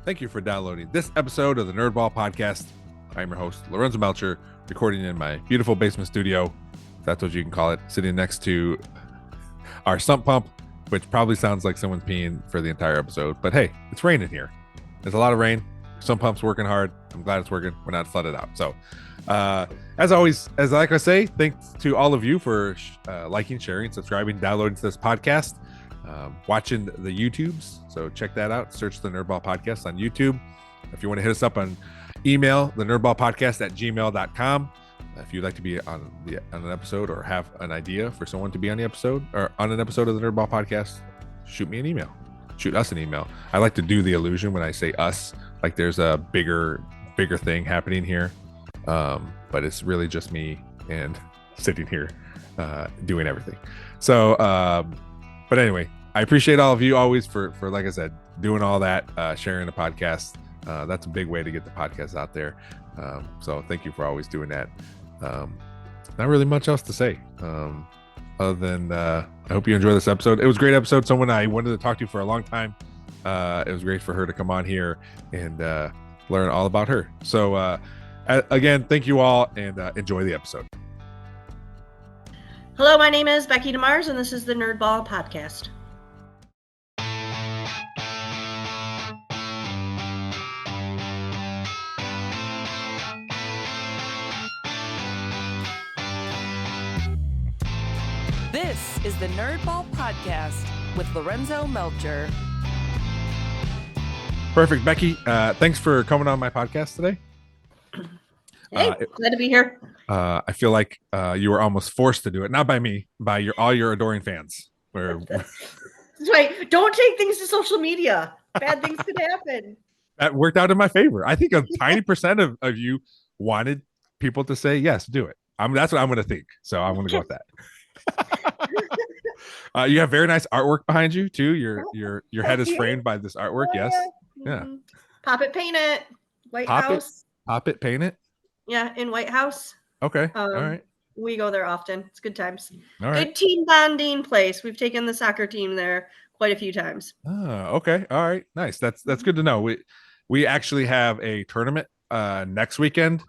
Thank you for downloading this episode of the Nerdball Podcast. I'm your host, Lorenzo Melcher, recording in my beautiful basement studio, if that's what you can call it, sitting next to our sump pump, which probably sounds like someone's peeing for the entire episode. But hey, it's raining here. There's a lot of rain. Sump pump's working hard. I'm glad it's working. We're not flooded out. So, as always, like I say, thanks to all of you for liking, sharing, subscribing, downloading to this podcast. Watching the YouTubes, so check that out. Search the Nerdball Podcast on YouTube. If you want to hit us up on email, the nerdballpodcast@gmail.com. If you'd like to be on an episode or have an idea for someone to be on the episode or on an episode of the Nerdball Podcast, shoot me an email. Shoot us an email. I like to do the illusion when I say us, like there's a bigger thing happening here, but it's really just me and sitting here doing everything. So, but anyway, I appreciate all of you always for like I said, doing all that, sharing the podcast. That's a big way to get the podcast out there. So thank you for always doing that. Not really much else to say, other than I hope you enjoy this episode. It was a great episode. Someone I wanted to talk to for a long time. It was great for her to come on here and learn all about her. So again, thank you all, and enjoy the episode. Hello, my name is Beckie Demars, and this is the Nerdball Podcast. This is the Nerdball Podcast with Lorenzo Melcher. Perfect, Beckie. Thanks for coming on my podcast today. Hey, glad to be here. I feel like you were almost forced to do it, not by me, by all your adoring fans. That's right. Don't take things to social media. Bad things could happen. That worked out in my favor. I think a tiny percent of you wanted people to say yes, do it. That's what I'm going to think. So I'm going to go with that. You have very nice artwork behind you too. Your head is framed by this artwork. Yes. Yeah. Pop it, paint it. White House. Pop it, paint it. Yeah, in White House. Okay. All right. We go there often. It's good times. All right. Good team bonding place. We've taken the soccer team there quite a few times. Oh, okay. All right. Nice. That's good to know. We actually have a tournament next weekend,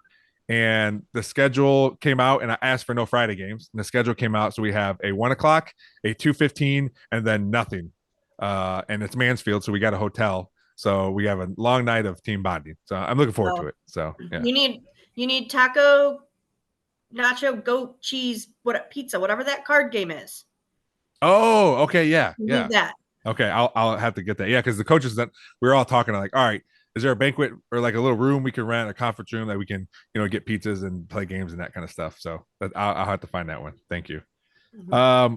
and the schedule came out, and I asked for no Friday games, and the schedule came out, so we have a 1:00, a 2:15, and then nothing. And it's Mansfield, so we got a hotel, so we have a long night of team bonding. So I'm looking forward to it. So yeah. You need taco, nacho, goat, cheese, pizza, whatever that card game is. Oh, okay, yeah, You need that. Okay, I'll have to get that. Yeah, because the coaches that we were all talking like, all right, is there a banquet or like a little room we can rent, a conference room that we can, get pizzas and play games and that kind of stuff. So I'll have to find that one. Thank you. Mm-hmm.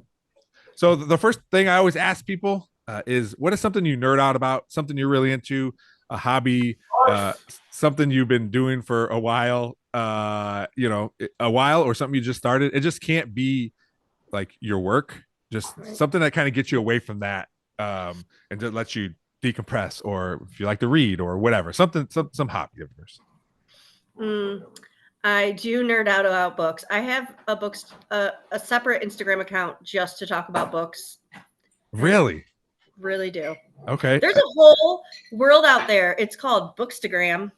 So the first thing I always ask people is, what is something you nerd out about, something you're really into, a hobby, something you've been doing for a while, or something you just started. It just can't be like your work, just something that kind of gets you away from that, and just lets you decompress, or if you like to read or whatever, some hobby of yours. I do nerd out about books. I have a separate Instagram account just to talk about books. Really do. Okay. There's a whole world out there. It's called bookstigram.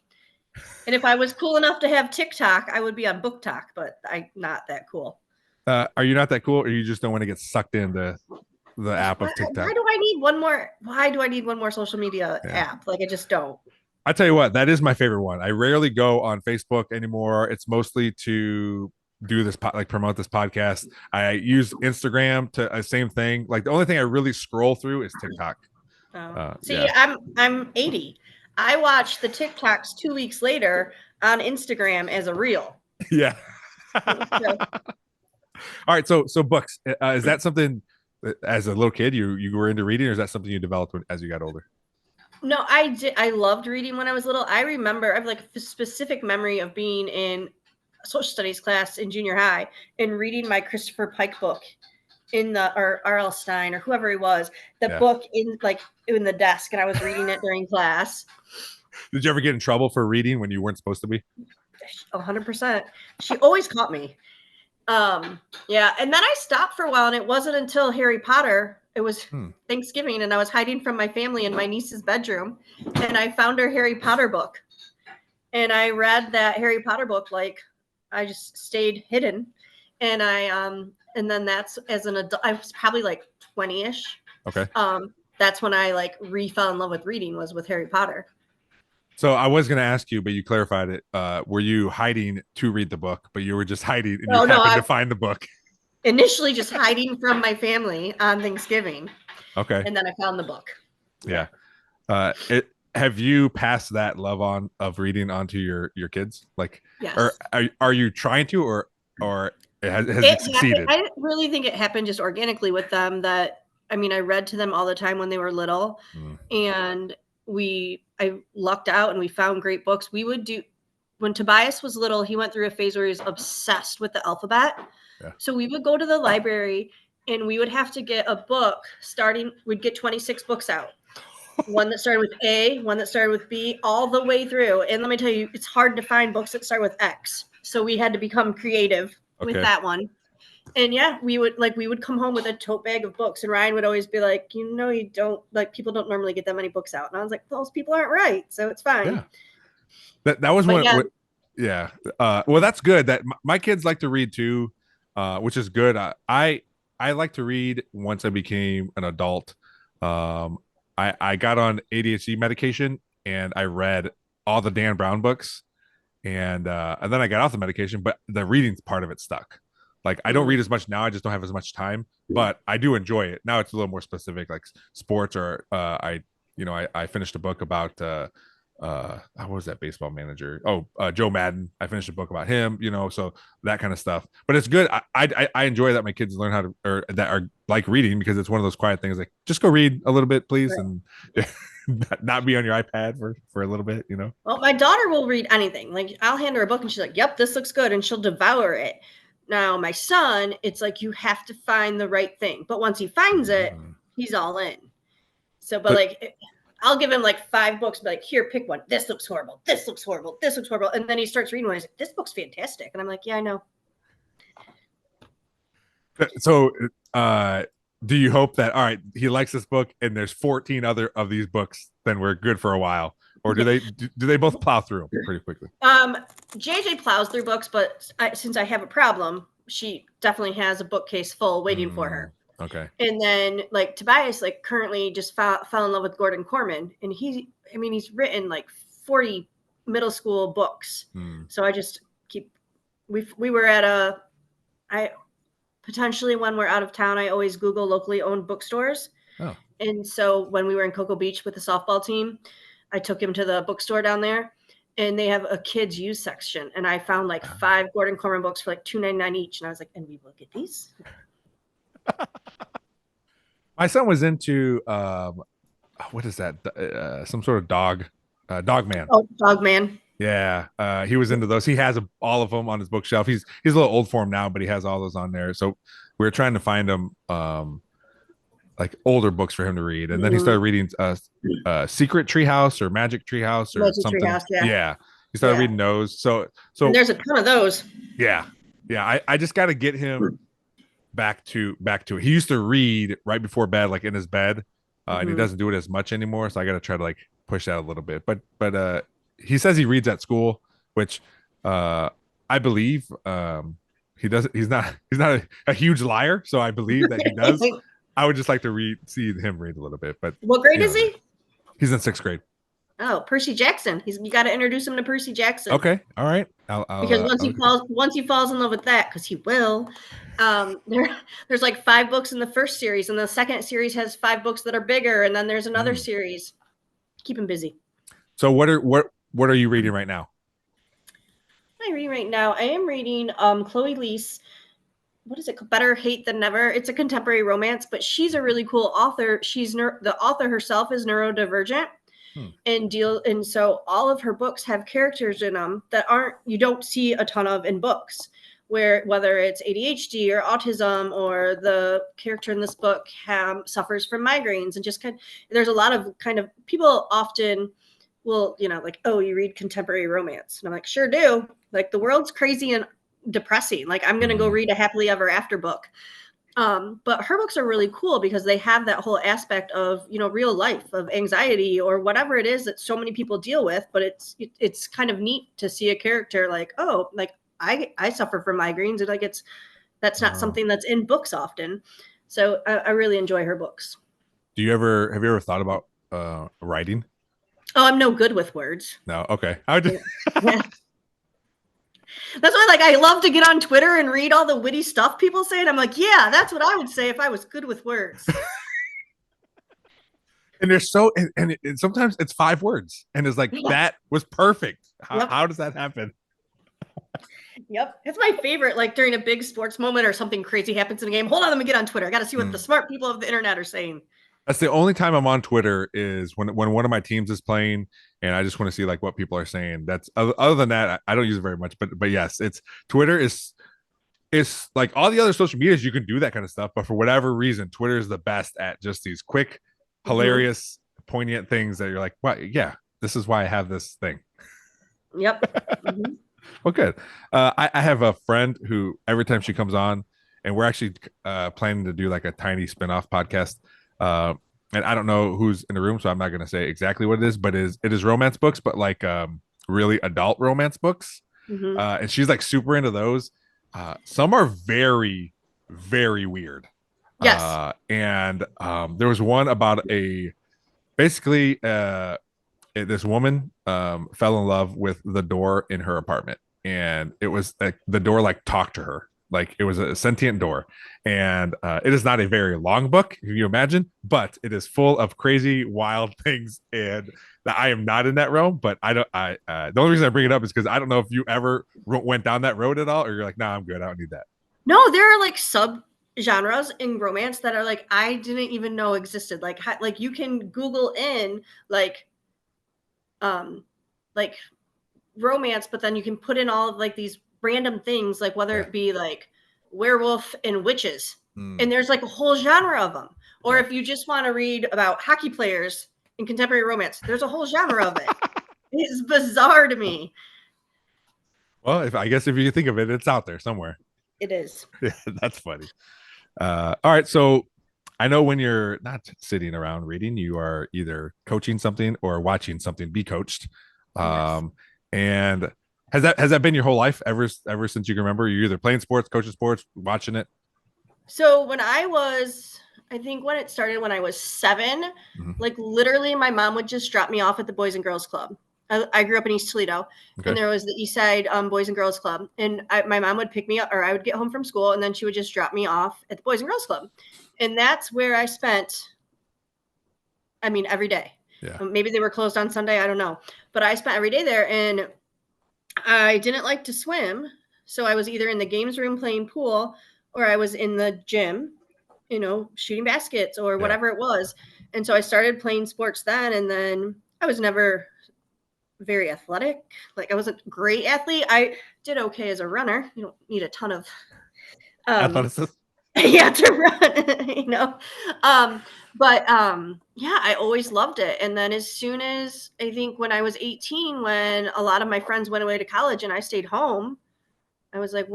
And if I was cool enough to have TikTok, I would be on BookTok, but I'm not that cool. Are you not that cool, or you just don't want to get sucked into the app of TikTok? Why do I need one more social media app? Like, I just don't. I tell you what, that is my favorite one. I rarely go on Facebook anymore. It's mostly to do this, promote this podcast. I use Instagram to same thing. Like, the only thing I really scroll through is TikTok. I'm 80. I watch the TikToks 2 weeks later on Instagram as a reel. Yeah. All right. So books, is that something as a little kid you were into reading, or is that something you developed as you got older? No, I did. I loved reading when I was little. I remember I have like a specific memory of being in social studies class in junior high and reading my Christopher Pike book or R.L. Stein or whoever he was, book in the desk, and I was reading it during class. Did you ever get in trouble for reading when you weren't supposed to be? 100%. She always caught me. And then I stopped for a while, and it wasn't until Harry Potter It was Thanksgiving, and I was hiding from my family in my niece's bedroom, and I found her Harry Potter book. And I read that Harry Potter book, like I just stayed hidden. And and then that's as an adult, I was probably like 20-ish. Okay. That's when I like fell in love with reading, was with Harry Potter. So I was going to ask you, but you clarified it. Were you hiding to read the book, but you were just hiding and you happened to find the book? Initially just hiding from my family on Thanksgiving. Okay. And then I found the book. Yeah. Have you passed that love of reading onto your kids? Like, yes. Or are you trying to, or has it succeeded? I didn't really think it happened just organically with them. That, I mean, I read to them all the time when they were little, and I lucked out and we found great books. We would do, when Tobias was little, he went through a phase where he was obsessed with the alphabet. Yeah. So we would go to the library and we would have to get a book we'd get 26 books out. One that started with A, one that started with B, all the way through. And let me tell you, it's hard to find books that start with X. So we had to become creative with that one. And yeah, we would come home with a tote bag of books, and Ryan would always be like, you don't, like, people don't normally get that many books out. And I was like, those people aren't right, so it's fine. Yeah. That was one. Yeah. Well, that's good. That my kids like to read too, which is good. I like to read once I became an adult. I got on ADHD medication and I read all the Dan Brown books, and then I got off the medication, but the reading part of it stuck. Like, I don't read as much now. I just don't have as much time, but I do enjoy it. Now it's a little more specific, like sports, or I finished a book about what was that baseball manager? Joe Madden. I finished a book about him, so that kind of stuff. But it's good. I enjoy that my kids learn how to, or that are like reading, because it's one of those quiet things, like, just go read a little bit, please, and not be on your iPad for a little bit, Well, my daughter will read anything. Like, I'll hand her a book and she's like, yep, this looks good, and she'll devour it. Now, my son, it's like you have to find the right thing. But once he finds it, he's all in. So, but like, I'll give him like 5 books, be like, here, pick one. This looks horrible. This looks horrible. This looks horrible. And then he starts reading one. He's like, this book's fantastic. And I'm like, yeah, I know. So, do you hope that, all right, he likes this book and there's 14 other of these books, then we're good for a while? Or do they both plow through them pretty quickly? JJ plows through books, but since I have a problem, she definitely has a bookcase full waiting for her. Okay. And then, like, Tobias, like, currently just fell in love with Gordon Corman, and he's written like 40 middle school books. So I just we were at potentially when we're out of town, I always Google locally owned bookstores. Oh. And so when we were in Cocoa Beach with the softball team, I took him to the bookstore down there, and they have a kids use section. And I found like 5 Gordon Corman books for like $2.99 each. And I was like, and we will get these. My son was into what is that? Some sort of dog man. Oh, Dog Man. Yeah, he was into those. He has all of them on his bookshelf. He's a little old for him now, but he has all those on there. So we were trying to find him like older books for him to read, and then he started reading Secret Treehouse or Magic Treehouse or something. Treehouse, yeah, he started reading those. So and there's a ton of those. Yeah. I just got to get him back to it. He used to read right before bed, like in his bed, and he doesn't do it as much anymore. So I got to try to like push that a little bit. But he says he reads at school, which I believe. He doesn't. He's not a huge liar, so I believe that he does. I would just like to see him read a little bit. But what grade is he? He's in 6th grade. Oh, Percy Jackson. You got to introduce him to Percy Jackson. Okay, all right. Because once he falls in love with that, because he will. There's like 5 books in the first series, and the second series has 5 books that are bigger, and then there's another series. Keep him busy. So what are you reading right now? What am I reading right now? I am reading Chloe Leese. What is it called? Better Hate Than Never. It's a contemporary romance, but she's a really cool author. She's the author herself is neurodivergent. And so all of her books have characters in them that you don't see a ton of in books, whether it's ADHD or autism, or the character in this book suffers from migraines, and there's a lot of kind of people often will, like, oh, you read contemporary romance. And I'm like, sure do. Like, the world's crazy and depressing. Like, I'm going to go read a happily ever after book. But her books are really cool because they have that whole aspect of, real life, of anxiety or whatever it is that so many people deal with. But it's kind of neat to see a character like, oh, like I suffer from migraines, and like that's not something that's in books often. So I really enjoy her books. Have you ever thought about writing? Oh, I'm no good with words. No. Okay. I would just Yeah. That's why, like, I love to get on Twitter and read all the witty stuff people say, and I'm like, yeah, that's what I would say if I was good with words. and they're so and sometimes it's 5 words and it's like Yeah. that was perfect. Yep. How does that happen? Yep. It's my favorite, like during a big sports moment or something crazy happens in a game. Hold on, let me get on Twitter. I got to see what the smart people of the internet are saying. That's the only time I'm on Twitter is when one of my teams is playing, and I just want to see like what people are saying. That's other than that, I don't use it very much. But yes, it's Twitter is it's like all the other social medias you can do that kind of stuff, but for whatever reason, Twitter is the best at just these quick, hilarious, poignant things that you're like, well, yeah, this is why I have this thing. Yep. Mm-hmm. Well, good. I have a friend who every time she comes on, and we're actually planning to do like a tiny spin-off podcast. And I don't know who's in the room, so I'm not going to say exactly what it is, but it is romance books, but like really adult romance books. Mm-hmm. And she's like super into those. Some are very, very weird. Yes. And there was one about basically this woman fell in love with the door in her apartment, and it was like the door like talked to her, like it was a sentient door. And it is not a very long book, if you imagine, but it is full of crazy wild things, and I am not in that realm. But I don't the only reason I bring it up is because I don't know if you ever went down that road at all, or you're like, nah, I'm good, I don't need that. No, there are like sub genres in romance that are like I didn't even know existed. Like you can Google in like like romance, but then you can put in all of like these random things, like whether it be like werewolf and witches, and there's like a whole genre of them. Or if you just want to read about hockey players in contemporary romance, there's a whole genre of it. It's bizarre to me. Well, if you think of it, it's out there somewhere. It is. Yeah, that's funny. All right, so I know when you're not sitting around reading, you are either coaching something or watching something be coached. Yes. And has that been your whole life ever since you can remember? You're either playing sports, coaching sports, watching it. So when I think when it started when I was 7, like literally my mom would just drop me off at the Boys and Girls Club. I grew up in East Toledo, and there was the East Side Boys and Girls Club, and my mom would pick me up, or I would get home from school, and then she would just drop me off at the Boys and Girls Club, and that's where I spent, every day. Yeah. Maybe they were closed on Sunday, I don't know, but I spent every day there, and I didn't like to swim, so I was either in the games room playing pool, or I was in the gym, shooting baskets or whatever it was, and so I started playing sports then, and then I was never very athletic. Like I wasn't a great athlete. I did okay as a runner. You don't need a ton of Athleticism. yeah, to run, yeah, I always loved it. And then as soon as I think when I was 18, when a lot of my friends went away to college and I stayed home, I was like,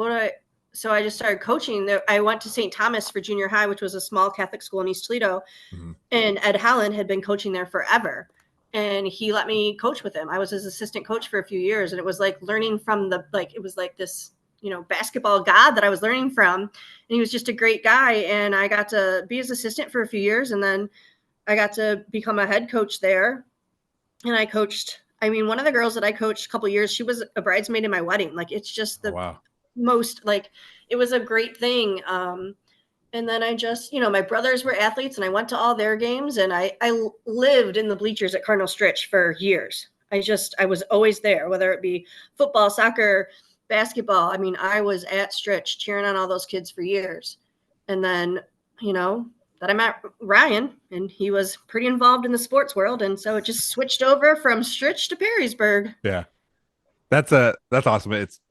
so I just started coaching. I went to St. Thomas for junior high, which was a small Catholic school in East Toledo. And Ed Holland had been coaching there forever. And he let me coach with him. I was his assistant coach for a few years. And it was like learning from it was like this, basketball god that I was learning from. And he was just a great guy. And I got to be his assistant for a few years. And then I got to become a head coach there. And I coached, one of the girls that I coached a couple of years, she was a bridesmaid in my wedding. Like, it's just the most, like, it was a great thing. And then I just, my brothers were athletes and I went to all their games, and I lived in the bleachers at Cardinal Stritch for years. I was always there, whether it be football, soccer, basketball. I was at Stritch cheering on all those kids for years. And then, then I met Ryan, and he was pretty involved in the sports world. And so it just switched over from Stritch to Perrysburg. Yeah. That's awesome. It's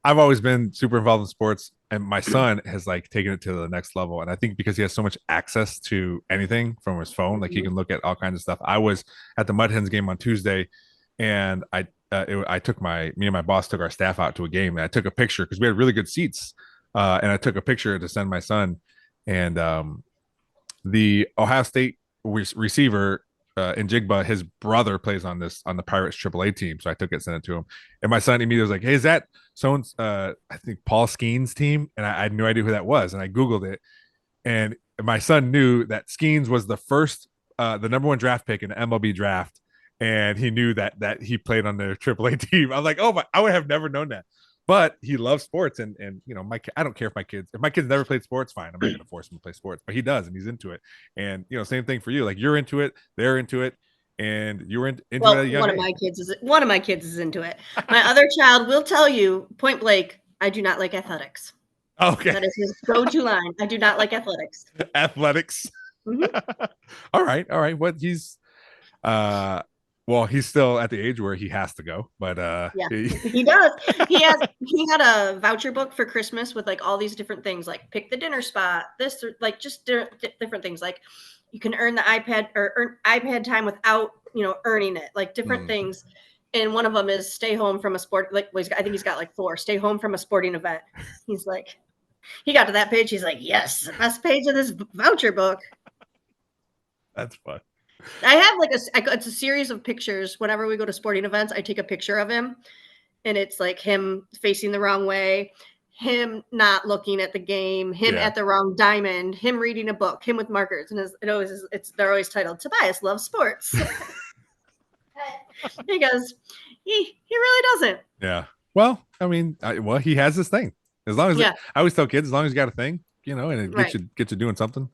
I've always been super involved in sports, and my son has like taken it to the next level. And I think because he has so much access to anything from his phone, like he can look at all kinds of stuff. I was at the Mud Hens game on Tuesday, and me and my boss took our staff out to a game, and I took a picture because we had really good seats and I took a picture to send my son, and the Ohio State receiver in Jigba, his brother plays on the Pirates AAA team. So I took it, sent it to him, and my son immediately was like, "Hey, is that someone's? I think Paul Skeens' team?" And I had no idea who that was, and I googled it, and my son knew that Skeens was the number one draft pick in the MLB draft, and he knew that he played on the AAA team. I was like, oh my, I would have never known that. But he loves sports, and I don't care if my kids never played sports, fine. I'm not going to force him to play sports, but he does, and he's into it. And same thing for you. Like you're into it, they're into it, and you were into it at a young one age. One of my kids is into it. My other child will tell you point blank, I do not like athletics. Okay. That is his go-to line. I do not like athletics. Athletics. Mm-hmm. All right. What he's well, he's still at the age where he has to go, but yeah, he does. He had a voucher book for Christmas with like all these different things, like pick the dinner spot, this, or like just different things, like you can earn the iPad or earn iPad time without earning it, like different things. And one of them is stay home from a sport. Like I think he's got like 4. Stay home from a sporting event. He's like, he got to that page. He's like, yes, the best page of this voucher book. That's fun. I have like it's a series of pictures. Whenever we go to sporting events, I take a picture of him, and it's like him facing the wrong way, him not looking at the game, him at the wrong diamond, him reading a book, him with markers, and they're always titled Tobias Loves Sports. He goes, he really doesn't. Yeah. Well, I mean, he has this thing. As long as I always tell kids, as long as you got a thing, and it gets you doing something.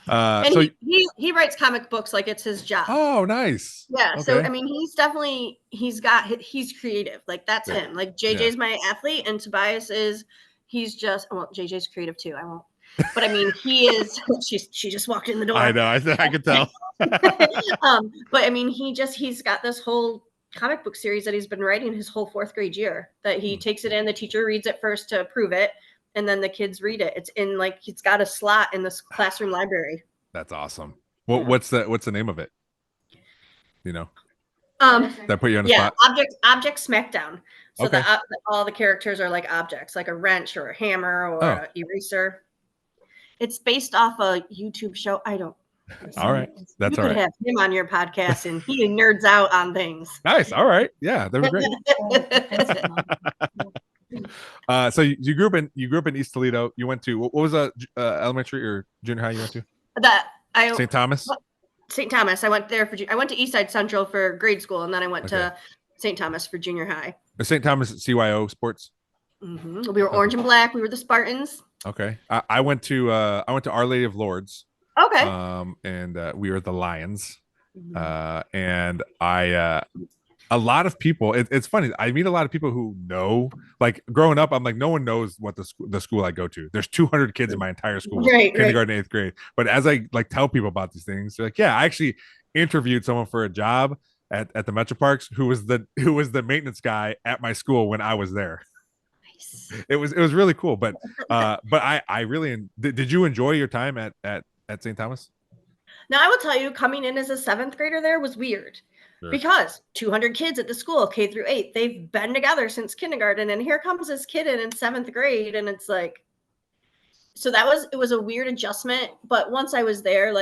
And so he writes comic books like it's his job. Oh, nice. Yeah. Okay. So I mean, he's creative. Like that's him. Like JJ's my athlete, and Tobias he's just JJ's creative too. I won't. But I mean, he is. She just walked in the door. I know. I could tell. But I mean, he's got this whole comic book series that he's been writing his whole 4th grade year. That he takes it in. The teacher reads it first to approve it, and then the kids read it. It's in it's got a slot in this classroom library. That's awesome. Well, what's the name of it? That put you on the spot. Object Smackdown. So all the characters are like objects, like a wrench or a hammer or an eraser. It's based off a YouTube show. I don't. All right. That's all right. You could have him on your podcast, and he nerds out on things. Nice. All right. Yeah, that was great. So you grew up in East Toledo. You went to what was elementary or junior high you went to? St. Thomas. St. Thomas. I went there I went to Eastside Central for grade school, and then I went to St. Thomas for junior high. St. Thomas at CYO sports. Mm-hmm. We were orange and black. We were the Spartans. Okay. I went to Our Lady of Lourdes. Okay. And we were the Lions. And a lot of people, it's funny. I meet a lot of people who know, like growing up, I'm like, no one knows what the school I go to. There's 200 kids in my entire school, kindergarten, 8th grade. But as I tell people about these things, they're like, yeah, I actually interviewed someone for a job at the Metro Parks who was the maintenance guy at my school when I was there. Nice. It was really cool. But I really did you enjoy your time at St. Thomas? Now I will tell you, coming in as a 7th grader there was weird. Sure. Because 200 kids at the school, K through 8, they've been together since kindergarten, and here comes this kid in 7th grade, and it's like, so it was a weird adjustment. But once I was there,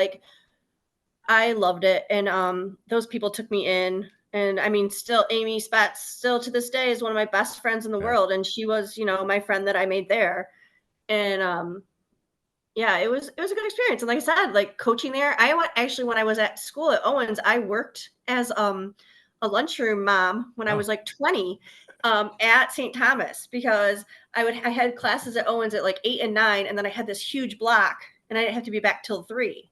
I loved it, and those people took me in, and I mean, still Amy Spatz, still to this day, is one of my best friends in the world, and she was, my friend that I made there, and yeah, it was a good experience. And like I said, coaching there, when I was at school at Owens, I worked as a lunchroom mom when I was 20 at St. Thomas, because I had classes at Owens at 8 and 9, and then I had this huge block, and I didn't have to be back till 3.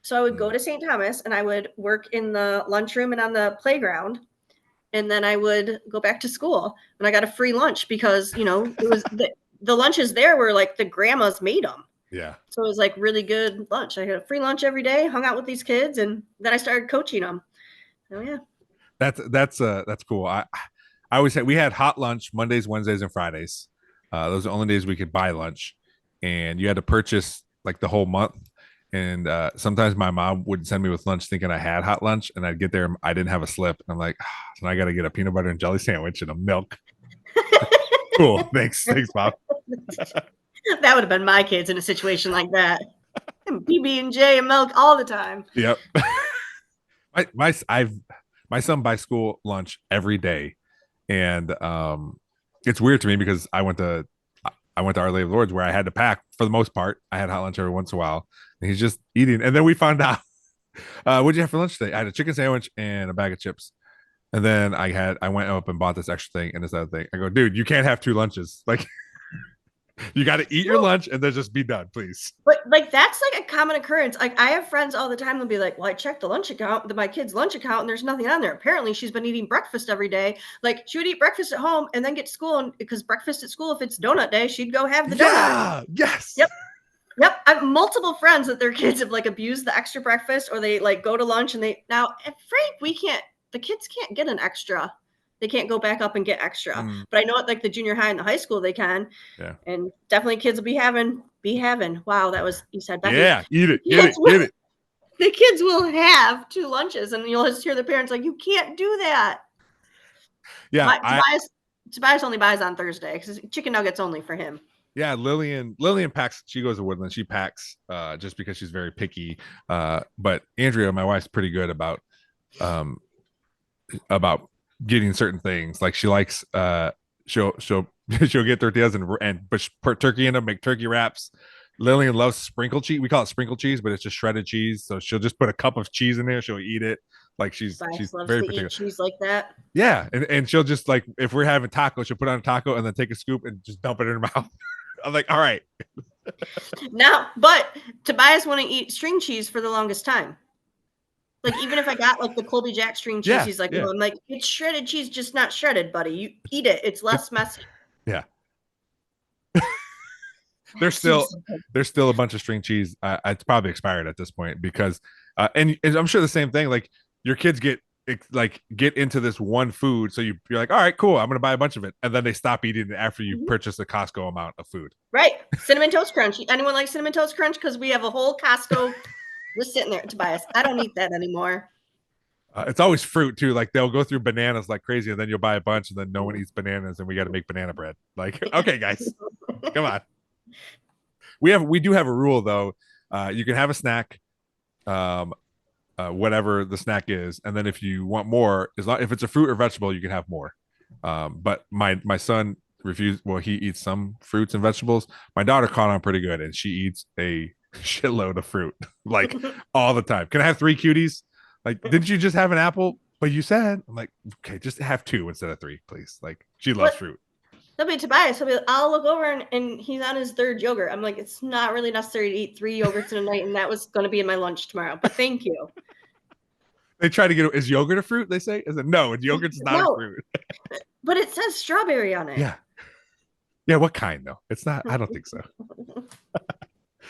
So I would go to St. Thomas, and I would work in the lunchroom and on the playground, and then I would go back to school, and I got a free lunch because it was the lunches there were the grandmas made them. Yeah. So it was really good lunch. I had a free lunch every day, hung out with these kids, and then I started coaching them. Oh yeah. That's cool. I always we had hot lunch Mondays, Wednesdays, and Fridays. Those are the only days we could buy lunch, and you had to purchase the whole month. And sometimes my mom would send me with lunch thinking I had hot lunch, and I'd get there and I didn't have a slip. And I'm like, so I got to get a peanut butter and jelly sandwich and a milk. Cool. Thanks, Bob. That would have been my kids in a situation like that. PB&J and milk all the time. Yep. My son buys school lunch every day, and it's weird to me because I went to Our Lady of the Lords where I had to pack for the most part. I had hot lunch every once in a while, and he's just eating. And then we found out, what'd you have for lunch today? I had a chicken sandwich and a bag of chips. And then I went up and bought this extra thing and this other thing. I go, dude, you can't have two lunches. Like, you got to eat your lunch and then just be done, please. But like that's like a common occurrence. Like I have friends all the time. They'll be like, "Well, I checked the lunch account, my kid's lunch account, and there's nothing on there. Apparently, she's been eating breakfast every day. Like she would eat breakfast at home and then get to school, and because breakfast at school, if it's donut day, she'd go have the donut. Yeah. Yes. Yep. I have multiple friends that their kids have like abused the extra breakfast, or they like go to lunch and they now at Frank we can't. The kids can't get an extra. They can't go back up and get extra. But I know at like the junior high and the high school they can. Yeah. And definitely kids will be having. Wow, that was you said Beckie. Yeah, eat it, get it. The kids will have two lunches, and you'll just hear the parents like, "You can't do that." Yeah, Tobias only buys on Thursday because chicken nuggets only for him. Yeah, Lillian packs. She goes to Woodland. She packs just because she's very picky. But Andrea, my wife's pretty good about getting certain things. Like she likes she'll get tortillas and put turkey in them, make turkey wraps. Lillian loves sprinkle cheese. We call it sprinkle cheese, but it's just shredded cheese. So she'll just put a cup of cheese in there. She'll eat it. Like she's very particular. Eat cheese like that. Yeah, and she'll just like if we're having tacos, she'll put on a taco and then take a scoop and just dump it in her mouth. I'm like, all right. Now, but Tobias want to eat string cheese for the longest time. Like even if I got like the Colby Jack string cheese, he's like, well, I'm like, it's shredded cheese, just not shredded, buddy. You eat it. It's less messy. Yeah. There's still a bunch of string cheese. It's probably expired at this point because, and I'm sure the same thing. Like your kids get into this one food, so you're like, all right, cool, I'm gonna buy a bunch of it, and then they stop eating it after you purchase a Costco amount of food. Right. Cinnamon Toast Crunch. Anyone like Cinnamon Toast Crunch? Because we have a whole Costco just sitting there, Tobias. I don't eat that anymore. It's always fruit too. Like they'll go through bananas like crazy, and then you'll buy a bunch, and then no one eats bananas, and we got to make banana bread. Like, okay, guys, come on. We do have a rule though. You can have a snack, whatever the snack is, and then if you want more, if it's a fruit or vegetable, you can have more. But my son refused. Well, he eats some fruits and vegetables. My daughter caught on pretty good, and she eats a shitload of fruit like all the time. Can I have 3 cuties? Like, didn't you just have an apple? But you said, I'm like, okay, just have 2 instead of 3, please. Like, she loves fruit. That'll be Tobias. I'll look over and he's on his 3rd yogurt. I'm like, it's not really necessary to eat 3 yogurts in a night, and that was going to be in my lunch tomorrow. But thank you. They try to get, is yogurt a fruit? They say, is it? No, yogurt's not a fruit. But it says strawberry on it. Yeah. Yeah. What kind though? It's not. I don't think so.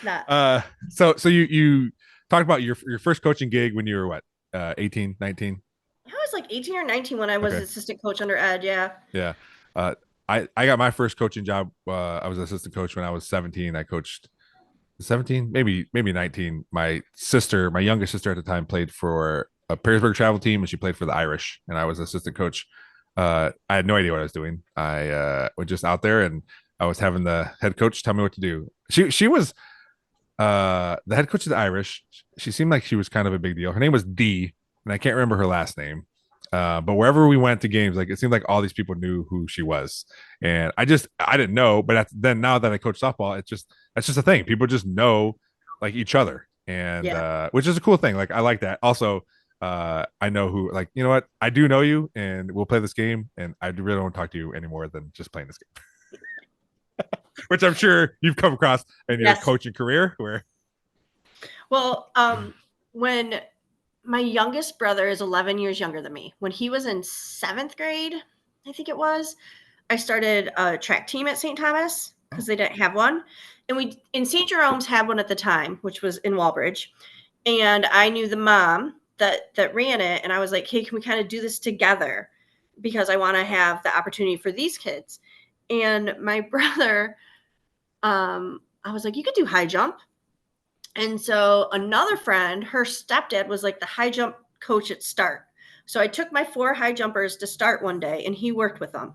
Not. So you talked about your first coaching gig when you were what? 18, 19? I was like 18 or 19 when I was assistant coach under Ed. Yeah. Yeah. I got my first coaching job. I was assistant coach when I was 17. I coached 17, maybe 19. My youngest sister at the time, played for a Perrysburg travel team, and she played for the Irish, and I was assistant coach. I had no idea what I was doing. I was just out there, and I was having the head coach tell me what to do. She was the head coach of the Irish. She seemed like she was kind of a big deal. Her name was Dee, and I can't remember her last name. But wherever we went to games, like it seemed like all these people knew who she was, and I didn't know. But then now that I coach softball, that's just a thing. People just know like each other, and which is a cool thing. Like I like that. Also, I know who, like, you know what, I do know you, and we'll play this game, and I really don't want to talk to you anymore than just playing this game. Which I'm sure you've come across in your coaching career. When my youngest brother is 11 years younger than me. When he was in 7th grade, I think it was, I started a track team at St. Thomas because they didn't have one. And we in St. Jerome's had one at the time, which was in Walbridge. And I knew the mom that ran it. And I was like, hey, can we kind of do this together? Because I want to have the opportunity for these kids. And my brother, I was like, you could do high jump. And so another friend, her stepdad was like the high jump coach at Start. So I took my 4 high jumpers to Start one day, and he worked with them.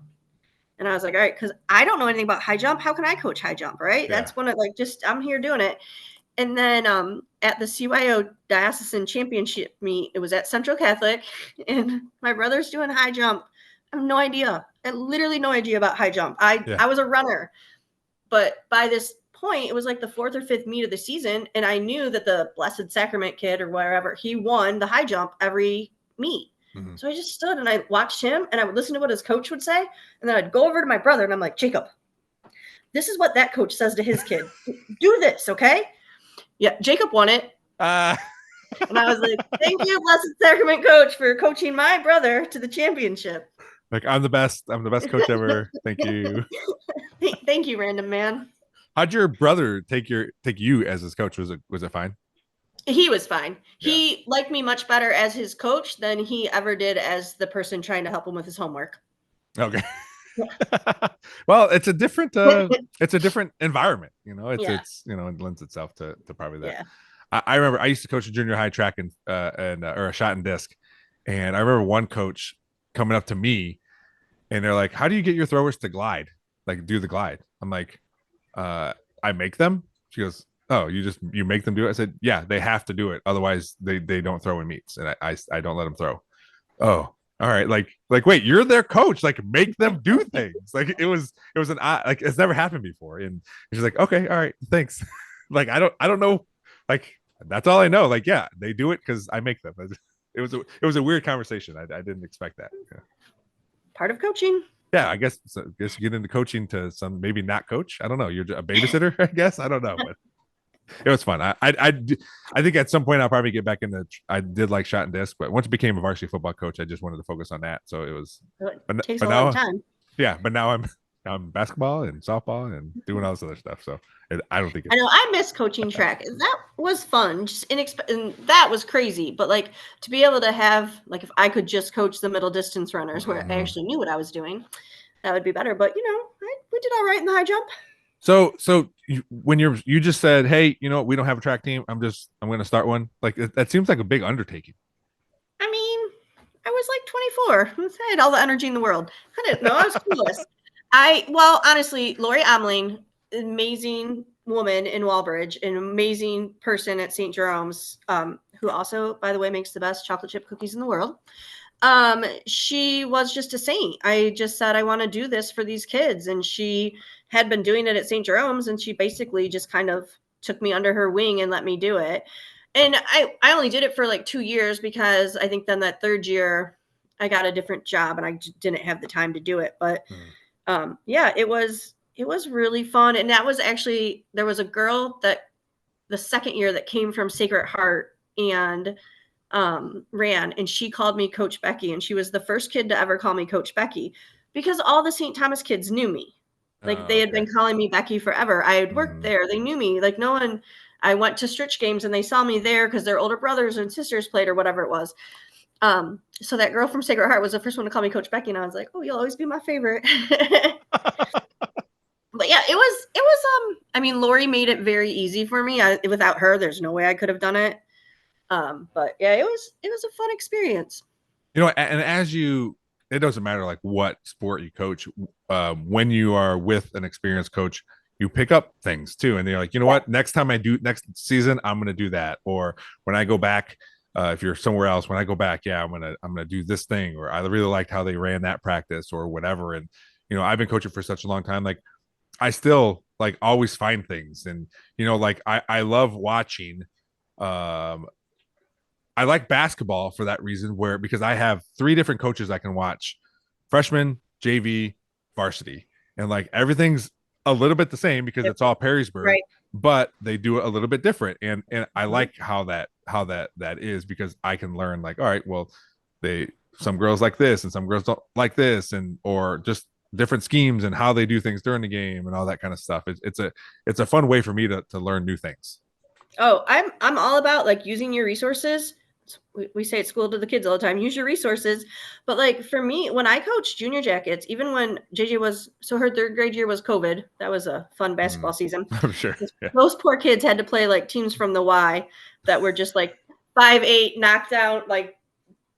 And I was like, all right, because I don't know anything about high jump. How can I coach high jump? Right. Yeah. That's when I'm here doing it. And then at the CYO Diocesan Championship meet, it was at Central Catholic, and my brother's doing high jump. I have no idea. I literally no idea about high jump. I was a runner, but by this point, it was like the 4th or 5th meet of the season, and I knew that the Blessed Sacrament kid or wherever, he won the high jump every meet. Mm-hmm. So I just stood and I watched him, and I would listen to what his coach would say, and then I'd go over to my brother, and I'm like, Jacob, this is what that coach says to his kid. Do this, okay? Yeah, Jacob won it. And I was like, thank you, Blessed Sacrament coach, for coaching my brother to the championship. Like, I'm the best coach ever. Thank you. Thank you, random man. How'd your brother take you as his coach? Was it fine? He was fine. Yeah. He liked me much better as his coach than he ever did as the person trying to help him with his homework. Okay. Well, it's a different environment, it's it lends itself to probably that. Yeah. I remember I used to coach a junior high track and or a shot and disc, and I remember one coach coming up to me and they're like, how do you get your throwers to glide, like do the glide? I'm like, I make them. She goes, oh, you make them do it? I said, yeah, they have to do it, otherwise they don't throw in meets, and I don't let them throw. Oh, all right. Like, wait, you're their coach. Like, make them do things. Like, it was like, it's never happened before. And she's like, okay, all right, thanks. Like, I don't know. Like, that's all I know. Like, yeah, they do it because I make them. It was a weird conversation. I didn't expect that. Yeah. Part of coaching. Yeah, I guess you get into coaching to some maybe not coach. I don't know. You're a babysitter, I guess. I don't know, but it was fun. I think at some point I'll probably get back into. I did like shot and disc, but once I became a varsity football coach, I just wanted to focus on that. So it was. It takes a long time. Yeah, but now I'm basketball and softball and doing all this other stuff. So I don't think. I know I miss coaching track. That was fun, just and that was crazy. But like to be able to have like if I could just coach the middle distance runners where I actually knew what I was doing, that would be better. But we did all right in the high jump. So when you just said, hey, we don't have a track team. I'm going to start one. Like that seems like a big undertaking. I mean, I was like 24. I had all the energy in the world. I didn't know I was clueless. Honestly, Lori Omling, amazing woman in Walbridge, an amazing person at St. Jerome's, who also, by the way, makes the best chocolate chip cookies in the world. She was just a saint. I just said, I want to do this for these kids. And she had been doing it at St. Jerome's, and she basically just kind of took me under her wing and let me do it. And I only did it for like 2 years because I think then that 3rd year I got a different job and I just didn't have the time to do it. But it was really fun. And that was actually, there was a girl that the 2nd year that came from Sacred Heart and ran, and she called me Coach Beckie, and she was the first kid to ever call me Coach Beckie because all the St. Thomas kids knew me. Like they had been calling me Beckie forever. I had worked there. They knew me. Like no one, I went to Stritch games and they saw me there because their older brothers and sisters played or whatever it was. So that girl from Sacred Heart was the first one to call me Coach Beckie, and I was like, oh, you'll always be my favorite. But yeah, it was, I mean, Lori made it very easy for me. Without her, there's no way I could have done it. But yeah, it was a fun experience. And it doesn't matter like what sport you coach. When you are with an experienced coach, you pick up things too. And they're like, you know what, next season, I'm going to do that. Or when I go back, if you're somewhere else, when I go back, I'm going to do this thing, or I really liked how they ran that practice or whatever. And, I've been coaching for such a long time. Like I still like always find things. And, like I love watching, I like basketball for that reason, because I have 3 different coaches I can watch: freshman, JV, varsity, and like everything's a little bit the same because it's all Perrysburg, right? But they do it a little bit different, and I like how that is, because I can learn like, all right, well, some girls like this and some girls don't like this, or just different schemes and how they do things during the game and all that kind of stuff. It's a fun way for me to learn new things. Oh, I'm all about like using your resources. We say at school to the kids all the time, use your resources. But like for me, when I coached junior jackets, even when JJ her 3rd grade year was COVID, that was a fun basketball season. I'm sure. Yeah. Those poor kids had to play like teams from the Y that were just like 5'8", knocked out, like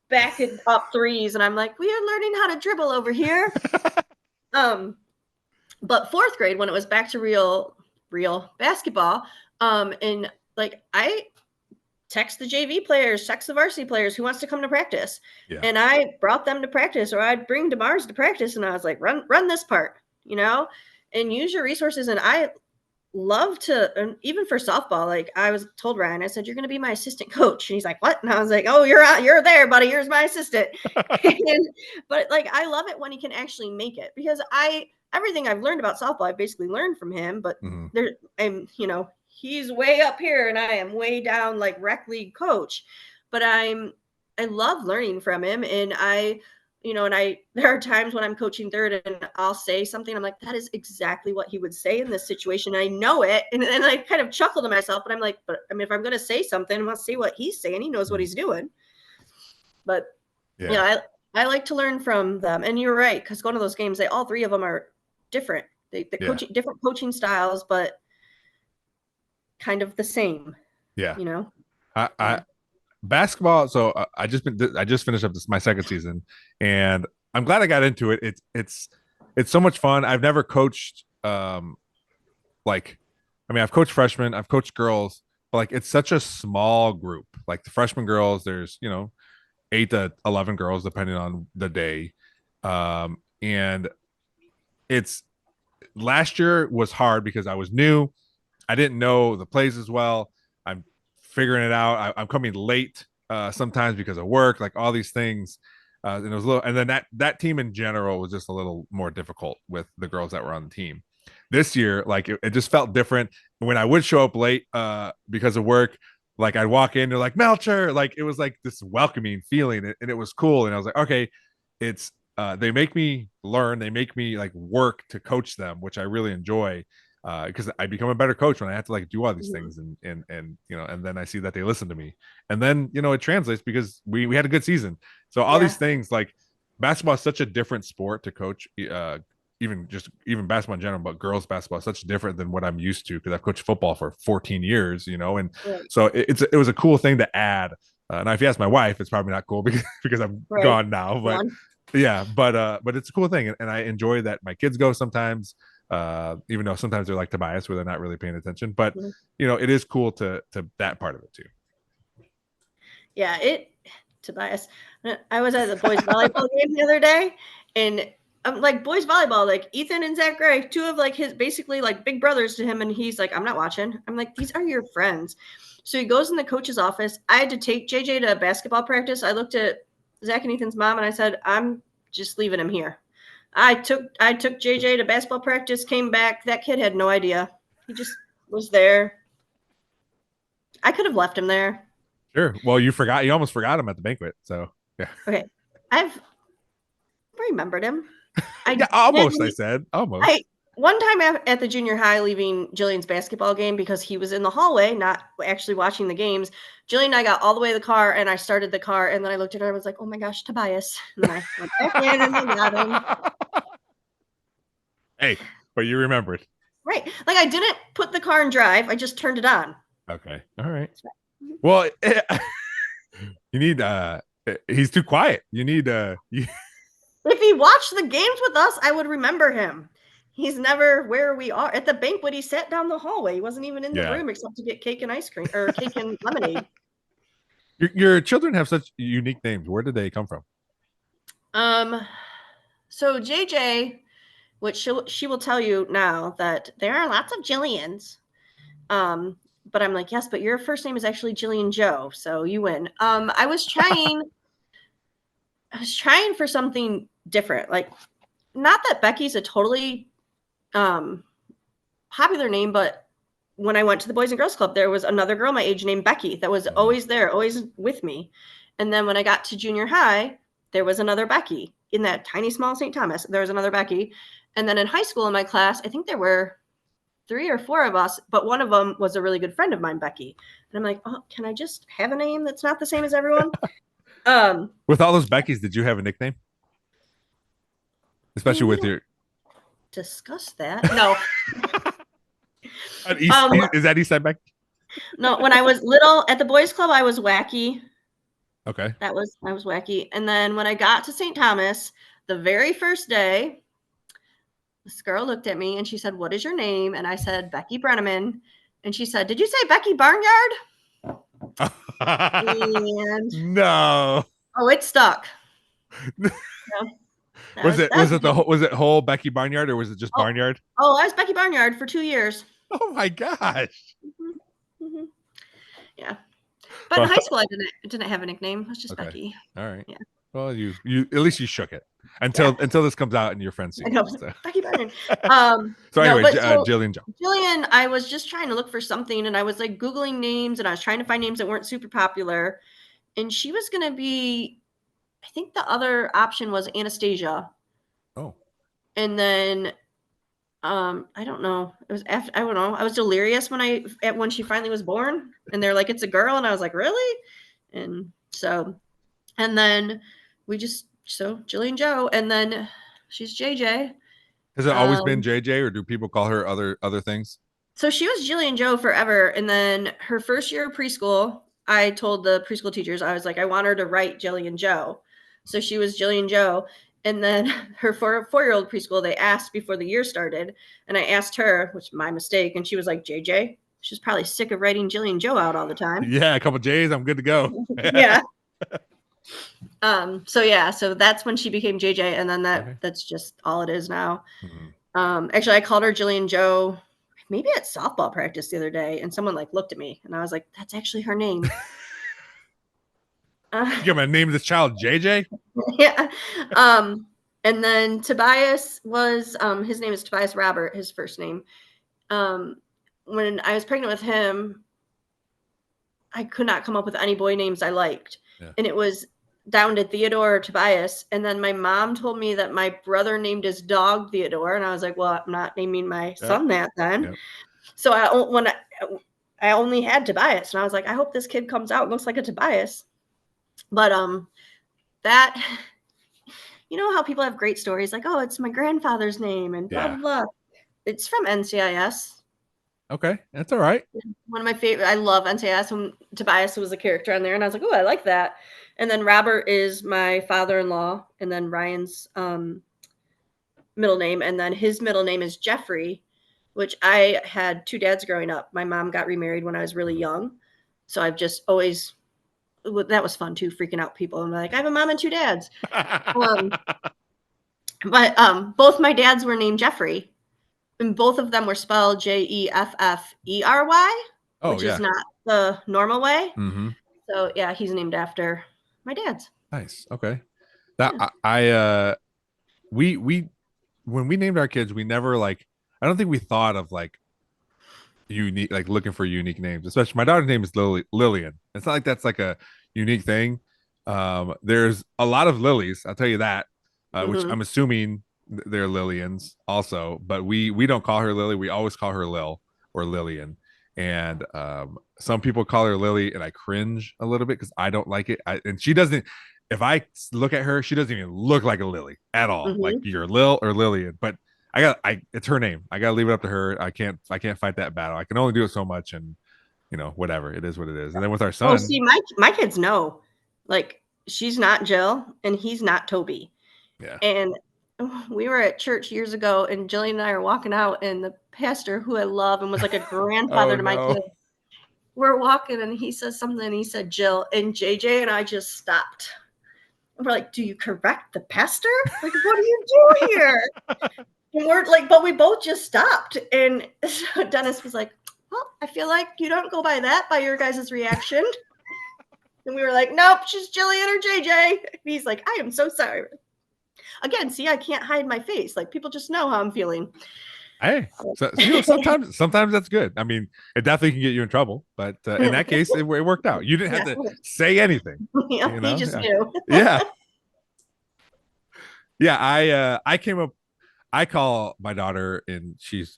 back and up threes. And I'm like, we are learning how to dribble over here. But fourth grade, when it was back to real basketball, and like I text the JV players, text the varsity players who wants to come to practice. Yeah. And I brought them to practice, or I'd bring Demars to practice, and I was like, run this part, and use your resources. And I love to, even for softball, like I was told Ryan, I said, you're going to be my assistant coach. And he's like, what? And I was like, oh, you're there, buddy. Here's my assistant. But like, I love it when he can actually make it, because everything I've learned about softball, I basically learned from him, but he's way up here and I am way down, like rec league coach, but I love learning from him. And there are times when I'm coaching third and I'll say something, I'm like, that is exactly what he would say in this situation. I know it. And I kind of chuckle to myself, but I'm like, if I'm going to say something, I want to see what he's saying. He knows what he's doing. But I like to learn from them. And you're right, because going to those games, all three of them are different. They coaching different coaching styles, but kind of the same. Yeah. Basketball. So I just finished up my second season, and I'm glad I got into it. It's so much fun. I've never coached I've coached freshmen, I've coached girls, but like it's such a small group. Like the freshman girls, there's 8 to 11 girls depending on the day, and it's last year was hard because I was new. I didn't know the plays as well. I'm figuring it out. I'm coming late sometimes because of work, like all these things. And it was a little, and then that team in general was just a little more difficult with the girls that were on the team. This year, like it just felt different. When I would show up late because of work, like I'd walk in, they're like, Melcher, like it was like this welcoming feeling, and it was cool. And I was like, okay, it's they make me learn, they make me like work to coach them, which I really enjoy. Because I become a better coach when I have to like do all these things, and and then I see that they listen to me, and then it translates because we had a good season. So all these things, like basketball is such a different sport to coach, even basketball in general, but girls basketball is such different than what I'm used to, because I've coached football for 14 years, and so it was a cool thing to add. Now if you ask my wife, it's probably not cool because I'm gone now, but but it's a cool thing, and I enjoy that my kids go sometimes. Even though sometimes they're like Tobias, where they're not really paying attention, but it is cool to that part of it too. Yeah, Tobias. I was at the boys volleyball game the other day, and I'm like, boys volleyball, like Ethan and Zach Gray, two of like his basically like big brothers to him, and he's like, I'm not watching. I'm like, these are your friends. So he goes in the coach's office. I had to take JJ to basketball practice. I looked at Zach and Ethan's mom, and I said, I'm just leaving him here. I took JJ to basketball practice, came back. That kid had no idea. He just was there. I could have left him there. Sure. Well, you almost forgot him at the banquet. So yeah. Okay. I've remembered him. Almost. I said almost. One time at the junior high, leaving Jillian's basketball game because he was in the hallway, not actually watching the games. Jillian and I got all the way to the car, and I started the car, and then I looked at her and was like, oh my gosh, Tobias. And then I went back in and I got him. Hey, but you remembered. Right. Like I didn't put the car in drive. I just turned it on. Okay. All right. Well, you need he's too quiet. You need If he watched the games with us, I would remember him. He's never where we are. At the banquet, he sat down the hallway. He wasn't even in the room except to get cake and ice cream, or cake and lemonade. Your children have such unique names. Where did they come from? So JJ, which she will tell you now that there are lots of Jillians. But I'm like, yes, but your first name is actually Jillian Joe, so you win. I was trying for something different. Like, not that Beckie's a totally popular name, but when I went to the Boys and Girls Club, there was another girl my age named Beckie that was always there, always with me. And then when I got to junior high, there was another Beckie in that tiny, small St. Thomas. There was another Beckie. And then in high school, in my class, I think there were 3 or 4 of us, but one of them was a really good friend of mine, Beckie. And I'm like, oh, can I just have a name that's not the same as everyone? With all those Beckies, did you have a nickname? Especially with your... Discuss that. No. Is that Eastside Becky? No, when I was little at the boys club, I was Wacky. Okay. I was Wacky. And then when I got to St. Thomas, the very first day, This girl looked at me and she said, "What is your name?" And I said, "Beckie Brenneman." And she said, "Did you say Becky Barnyard?" And No. oh, it stuck. Was it whole Beckie Barnyard or was it just oh, Barnyard? oh, I was Becky Barnyard for 2 years. Oh my gosh. Mm-hmm. Yeah. But in high school, I didn't have a nickname. It was just Okay. Becky. All right. Yeah. Well, you at least you shook it until this comes out and your friends see I know. it. So. Becky Barnyard. So No, anyway, but so Jillian Joe. Jillian, I was just trying to look for something, and I was like Googling names, and I was trying to find names that weren't super popular. And she was gonna be, I think the other option was Anastasia. Oh. And then I don't know. It was after, I don't know. I was delirious when she finally was born, and they're like, "It's a girl," and I was like, "Really?" And so, and then Jillian Joe, and then she's JJ. Has it always been JJ, or do people call her other things? So she was Jillian Joe forever, and then her first year of preschool, I told the preschool teachers, I was like, I want her to write Jillian Joe. So she was Jillian Joe. And then her four-year-old preschool, they asked before the year started, and I asked her, which my mistake, and she was like, JJ. She's probably sick of writing Jillian Joe out all the time. Yeah, a couple J's, I'm good to go. Yeah. So that's when she became JJ, and then that's just all it is now. Mm-hmm. Actually, I called her Jillian Joe maybe at softball practice the other day, and someone like looked at me, and I was like, "That's actually her name." You gonna name this child JJ? Yeah. And then Tobias was his name is Tobias Robert, his first name. When I was pregnant with him, I could not come up with any boy names I liked, and it was down to Theodore or Tobias. And then my mom told me that my brother named his dog Theodore, and I was like, "Well, I'm not naming my son that then." Yep. So I only had Tobias, and I was like, "I hope this kid comes out and looks like a Tobias." But that, you know how people have great stories like, "Oh, it's my grandfather's name," and blah blah blah. It's from NCIS. Okay, that's all right. One of my favorite. I love NCIS. When Tobias was a character on there, and I was like, "Oh, I like that." And then Robert is my father-in-law, and then Ryan's middle name, and then his middle name is Jeffrey, which I had 2 dads growing up. My mom got remarried when I was really young, so I've just always, that was fun too, freaking out people. I'm like, I have a mom and 2 dads. But both my dads were named Jeffrey, and both of them were spelled Jeffery, which is not the normal way. Mm-hmm. So yeah, he's named after my dad's. Nice. Okay. That we when we named our kids, we never I don't think we thought of unique, looking for unique names. Especially my daughter's name is Lillian. It's not like that's like a unique thing. There's a lot of Lilies, I'll tell you that, which I'm assuming they're Lillians also, but we don't call her Lily. We always call her Lil or Lillian. And some people call her Lily, and I cringe a little bit because I don't like it. And she doesn't. If I look at her, she doesn't even look like a Lily at all. Mm-hmm. Like you're Lil or Lillian, but it's her name. I gotta leave it up to her. I can't fight that battle. I can only do it so much, and whatever, it is what it is. And then with our son, see, my kids know, like, she's not Jill and he's not Toby. Yeah. And we were at church years ago, and Jillian and I are walking out, and the pastor, who I love and was like a grandfather to my kids, we're walking, and he says something, and he said Jill and JJ, and I just stopped. And we're like, "Do you correct the pastor? Like, what do you do here?" And we're like, but we both just stopped. And so Dennis was like, "Well, I feel like you don't go by your guys' reaction." And we were like, "Nope, she's Jillian or JJ." And he's like, "I am so sorry." Again, see, I can't hide my face. Like, people just know how I'm feeling. Hey, so, sometimes that's good. I mean, it definitely can get you in trouble, but in that case, it worked out. You didn't have to say anything. Yeah, he just knew. Yeah. Yeah, I came up. I call my daughter, and she's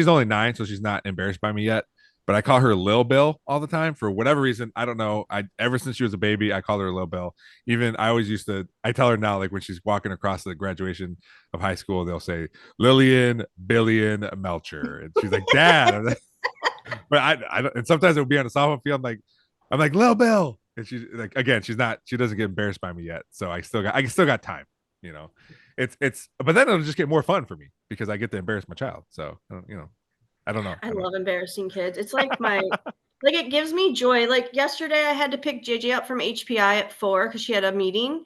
only 9, so she's not embarrassed by me yet. But I call her Lil Bill all the time for whatever reason. I don't know. Ever since she was a baby, I call her Lil Bill. Even I always used to. I tell her now, like when she's walking across the graduation of high school, they'll say Lillian Billion Melcher, and she's like, "Dad." But I don't, and sometimes it would be on a softball field. I'm like Lil Bill, and she's like, again, she doesn't get embarrassed by me yet, so I still got time, but then it'll just get more fun for me because I get to embarrass my child. So, I don't know. I love embarrassing kids. It's like like it gives me joy. Like yesterday I had to pick JJ up from HPI at 4 because she had a meeting.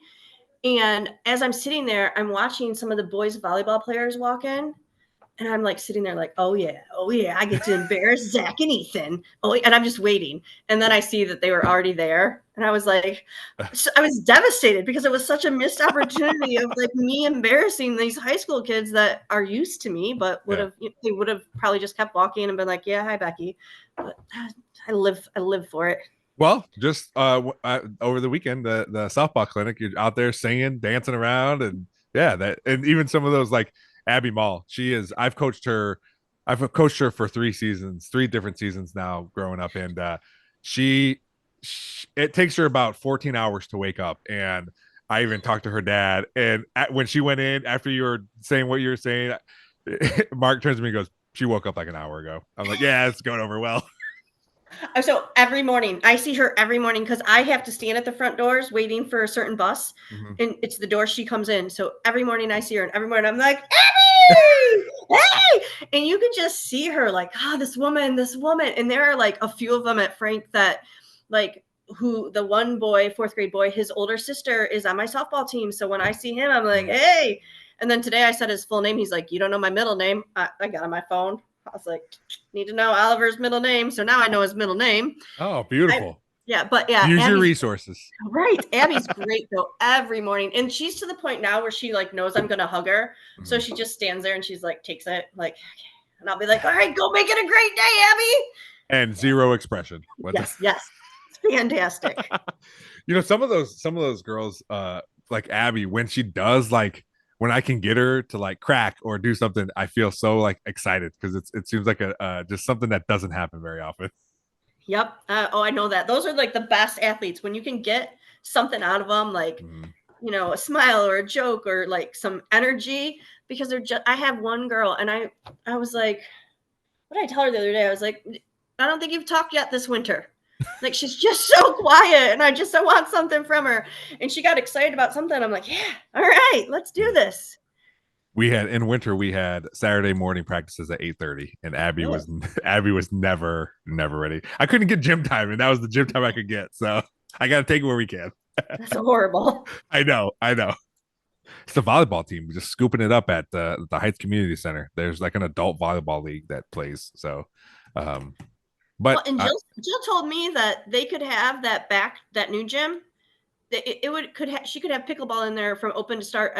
And as I'm sitting there, I'm watching some of the boys volleyball players walk in. And I'm like sitting there like, oh yeah, I get to embarrass Zach and Ethan. Oh, and I'm just waiting. And then I see that they were already there. And I was like, I was devastated because it was such a missed opportunity of like me embarrassing these high school kids that are used to me, but they would have probably just kept walking and been like, yeah, hi Becky. But I live for it. Well, just over the weekend, the softball clinic, you're out there singing, dancing around, and and even some of those like Abby Mall. I've coached her for 3 different seasons now growing up, and she it takes her about 14 hours to wake up. And I even talked to her dad, and when she went in after you were saying what you were saying, Mark turns to me and goes, "She woke up like an hour ago." I'm like, "Yeah, it's going over well." So every morning, I see her every morning because I have to stand at the front doors waiting for a certain bus, and it's the door she comes in. So every morning I see her, and every morning I'm like, Abby, hey! And you can just see her like, this woman. And there are like a few of them at Frank that like who the one boy, 4th grade boy, his older sister is on my softball team. So when I see him, I'm like, hey. And then today I said his full name. He's like, you don't know my middle name. I got on my phone. I was like, need to know Oliver's middle name. So now I know his middle name. Oh, beautiful. Use Abby's, your resources. Right. Abby's great though every morning. And she's to the point now where she like knows I'm going to hug her. So she just stands there and she's like, takes it like, and I'll be like, all right, go make it a great day, Abby. And zero expression. Yes. It's fantastic. Some of those girls, like Abby, when she does when I can get her to like crack or do something, I feel so like excited because it seems like just something that doesn't happen very often. Yep. I know that. Those are like the best athletes when you can get something out of them, like a smile or a joke or like some energy. Because they're just. I have one girl, and I was like, what did I tell her the other day? I was like, I don't think you've talked yet this winter. Like she's just so quiet, and I want something from her. And she got excited about something. I'm like, yeah, all right, let's do this. We had Saturday morning practices at 8:30, and Abby was never ready. I couldn't get gym time, and that was the gym time I could get. So I got to take it where we can. That's horrible. I know. It's the volleyball team just scooping it up at the Heights Community Center. There's like an adult volleyball league that plays. So, but Jill told me that they could have that new gym. She could have pickleball in there from open to start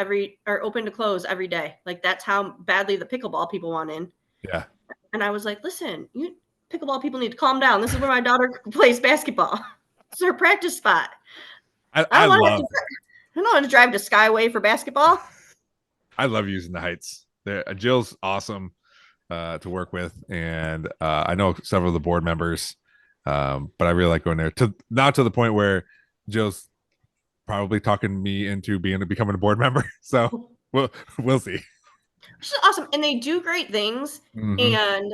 open to close every day. Like that's how badly the pickleball people want in. Yeah. And I was like, listen, you pickleball people need to calm down. This is where my daughter plays basketball. It's her practice spot. I don't want to drive to Skyway for basketball. I love using the Heights. Jill's awesome to work with, and I know several of the board members, but I really like going there. Not to the point where Jill's probably talking me into becoming a board member. So we'll see. Which is awesome, and they do great things. And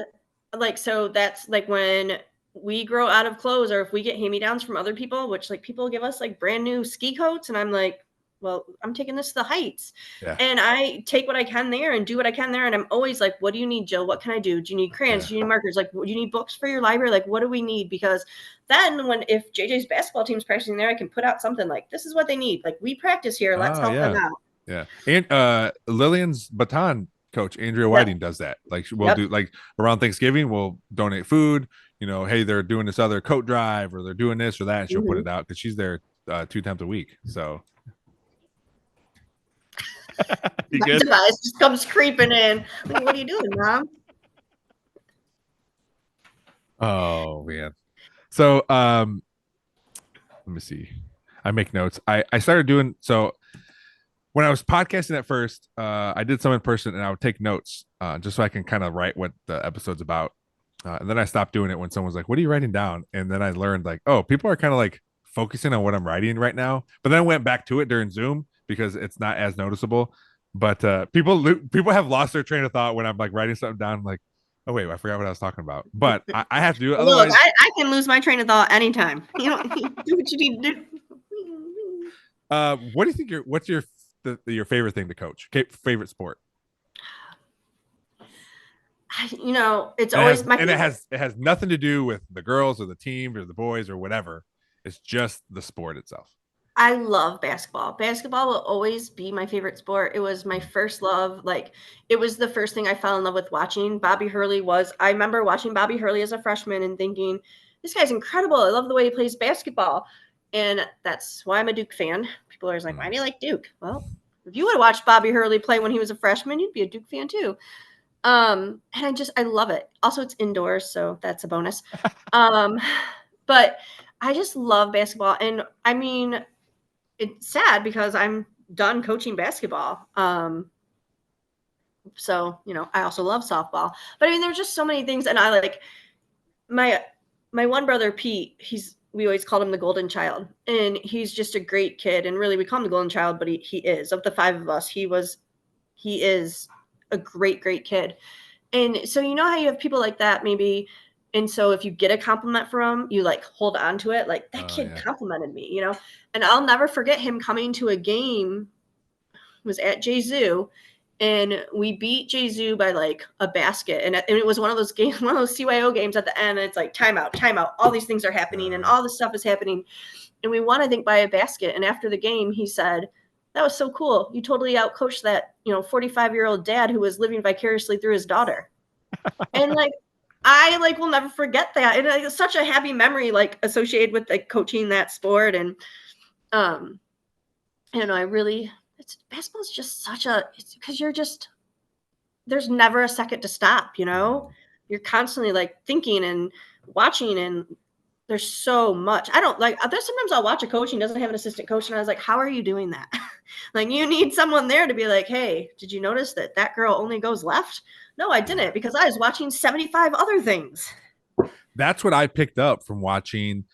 so that's like when we grow out of clothes, or if we get hand-me-downs from other people, which like people give us like brand new ski coats, and I'm like, well, I'm taking this to the Heights. Yeah. And I take what I can there and do what I can there. And I'm always like, what do you need, Jill? What can I do? Do you need crayons? Do you need markers? Like, do you need books for your library? Like, what do we need? Because then if JJ's basketball team's practicing there, I can put out something like, this is what they need. Like, we practice here. Let's help them out. Yeah. And Lillian's baton coach, Andrea Whiting, does that. Like, we'll do like around Thanksgiving, we'll donate food. Hey, they're doing this other coat drive, or they're doing this or that. And she'll put it out because she's there 2 times a week. So. My device just comes creeping in. Like, what are you doing, Mom? Oh man. So let me see. I make notes. I started doing so when I was podcasting at first, I did some in person, and I would take notes just so I can kind of write what the episode's about. And then I stopped doing it when someone's like, what are you writing down? And then I learned like, oh, people are kind of like focusing on what I'm writing right now. But then I went back to it during Zoom because it's not as noticeable. But people have lost their train of thought when I'm like writing something down. I'm like, oh wait, I forgot what I was talking about. But I have to do it. Look, I can lose my train of thought anytime. Do what you need to do. What do you think? What's your your favorite thing to coach? Favorite sport? It's always my and favorite. it has nothing to do with the girls or the team or the boys or whatever. It's just the sport itself. I love basketball. Basketball will always be my favorite sport. It was my first love. Like, it was the first thing I fell in love with watching. I remember watching Bobby Hurley as a freshman and thinking, this guy's incredible. I love the way he plays basketball. And that's why I'm a Duke fan. People are always like, why do you like Duke? Well, if you would have watched Bobby Hurley play when he was a freshman, you'd be a Duke fan too. And I love it. Also, it's indoors, so that's a bonus. But I just love basketball. And I mean, it's sad because I'm done coaching basketball. So, I also love softball. But I mean, there's just so many things. And I like my one brother, Pete, we always called him the golden child. And he's just a great kid. And really, we call him the golden child, but he is. Of the five of us, he is a great, great kid. And so how you have people like that maybe, and so if you get a compliment from him, you like hold on to it. Like, that kid complimented me, and I'll never forget him coming to a game. It was at Zoo, and we beat Zoo by like a basket. And it was one of those games, one of those CYO games at the end. And it's like timeout, timeout. All these things are happening and all this stuff is happening. And we won, I think, by a basket. And after the game, he said, that was so cool. You totally outcoached that, 45-year-old dad who was living vicariously through his daughter. And like, I will never forget that. And it's such a happy memory, like associated with like coaching that sport. And I don't know, basketball is just it's because there's never a second to stop, you're constantly like thinking and watching, and there's so much. I don't like, there's sometimes I'll watch a coach and doesn't have an assistant coach. And I was like, how are you doing that? Like, you need someone there to be like, hey, did you notice that girl only goes left? No, I didn't, because I was watching 75 other things. That's what I picked up from watching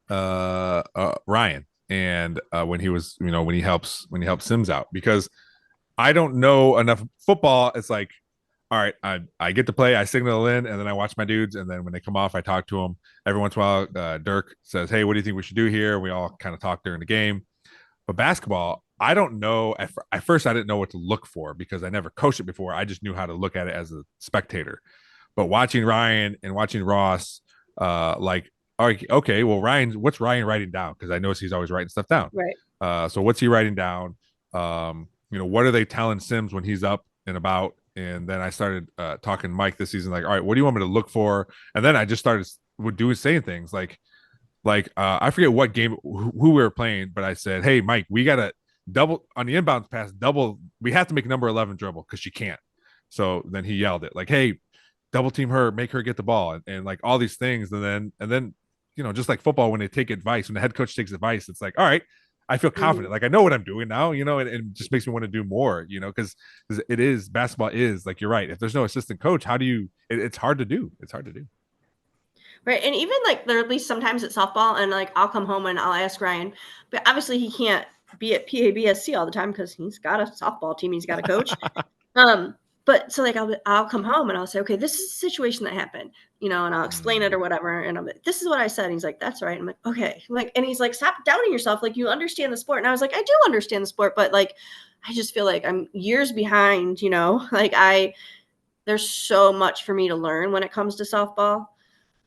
Ryan, and when he was, when he helps Sims out, because I don't know enough football. It's like, all right, I get to play, I signal in, and then I watch my dudes, and then when they come off, I talk to them. Every once in a while, Dirk says, hey, what do you think we should do here? We all kind of talk during the game. But basketball, I don't know. At first, I didn't know what to look for because I never coached it before. I just knew how to look at it as a spectator. But watching Ryan and watching Ross, like, all right, okay, well, what's Ryan writing down? Because I notice he's always writing stuff down. Right. So what's he writing down? What are they telling Sims when he's up and about? And then I started talking to Mike this season, like, all right, what do you want me to look for? And then I just started saying things like I forget what game, who we were playing, but I said, hey, Mike, we got to double on the inbound pass, we have to make number 11 dribble because she can't. So then he yelled it like, hey, double team her, make her get the ball, and like all these things. And then just like football, when they take advice, when the head coach takes advice, it's like, all right, I feel confident. Like, I know what I'm doing now, and it just makes me want to do more, because basketball is like, you're right. If there's no assistant coach, how do you, it's hard to do. It's hard to do. Right. And even like there, at least sometimes at softball, and like I'll come home and I'll ask Ryan, but obviously he can't be at PABSC all the time because he's got a softball team he's got to coach. But so like I'll come home and I'll say, okay, this is the situation that happened, and I'll explain it or whatever. And I'm like, this is what I said. And he's like, that's right. I'm like, okay. And he's like, stop doubting yourself. Like, you understand the sport. And I was like, I do understand the sport, but like, I just feel like I'm years behind, like there's so much for me to learn when it comes to softball.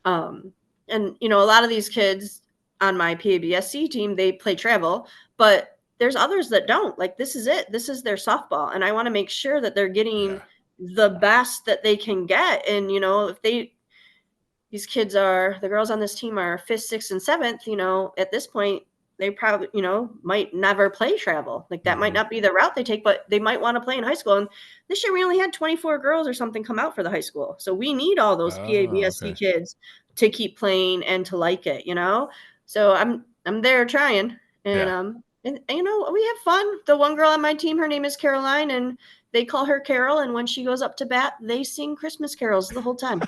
And a lot of these kids on my PABSC team, they play travel, but there's others that don't. Like, this is it. This is their softball. And I want to make sure that they're getting the best that they can get. And, if these kids the girls on this team are 5th, 6th, and 7th, at this point, they probably, might never play travel. Like, that might not be the route they take, but they might want to play in high school. And this year we only had 24 girls or something come out for the high school. So we need all those PABSC kids to keep playing and to like it, So I'm there trying. And, and we have fun. The one girl on my team, her name is Caroline, and they call her Carol. And when she goes up to bat, they sing Christmas carols the whole time.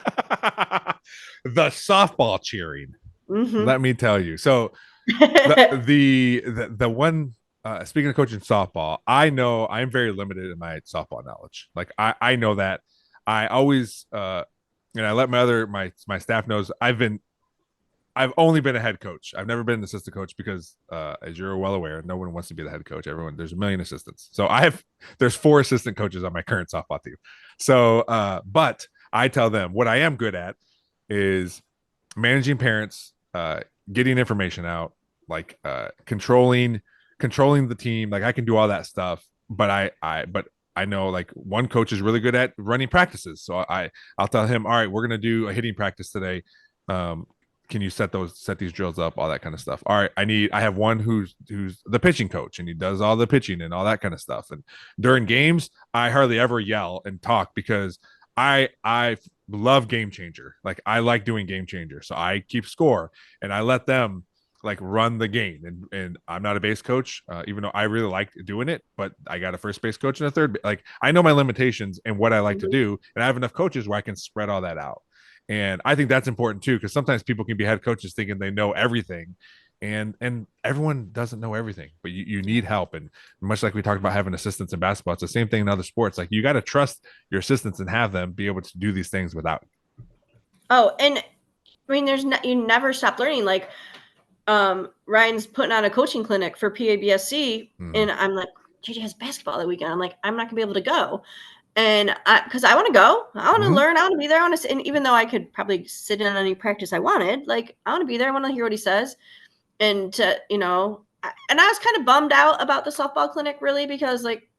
The softball cheering. Mm-hmm. Let me tell you. So the one, speaking of coaching softball, I know I'm very limited in my softball knowledge. Like, I know that. I always and I let my staff knows I I've only been a head coach. I've never been an assistant coach because, as you're well aware, no one wants to be the head coach. There's a million assistants. So there's 4 assistant coaches on my current softball team. So, but I tell them what I am good at is managing parents, getting information out, like controlling the team. Like I can do all that stuff, but I know like one coach is really good at running practices. So I'll tell him, all right, we're gonna do a hitting practice today. Can you set these drills up, all that kind of stuff? All right, I have one who's the pitching coach and he does all the pitching and all that kind of stuff. And during games, I hardly ever yell and talk because I love game changer. Like I like doing game changer. So I keep score and I let them like run the game. And I'm not a base coach, even though I really like doing it, but I got a first base coach and a third. Like I know my limitations and what I like to do. And I have enough coaches where I can spread all that out. And I think that's important too, because sometimes people can be head coaches thinking they know everything, and everyone doesn't know everything, but you need help. And much like we talked about having assistants in basketball, it's the same thing in other sports. Like you got to trust your assistants and have them be able to do these things without. Oh, and I mean, you never stop learning. Like Ryan's putting on a coaching clinic for PABSC, and I'm like, JJ has basketball that weekend. I'm like, I'm not gonna be able to go. And because I want to go, I want to learn, I want to be there. And even though I could probably sit in on any practice I wanted, like I want to be there. I want to hear what he says. And and I was kind of bummed out about the softball clinic really, because like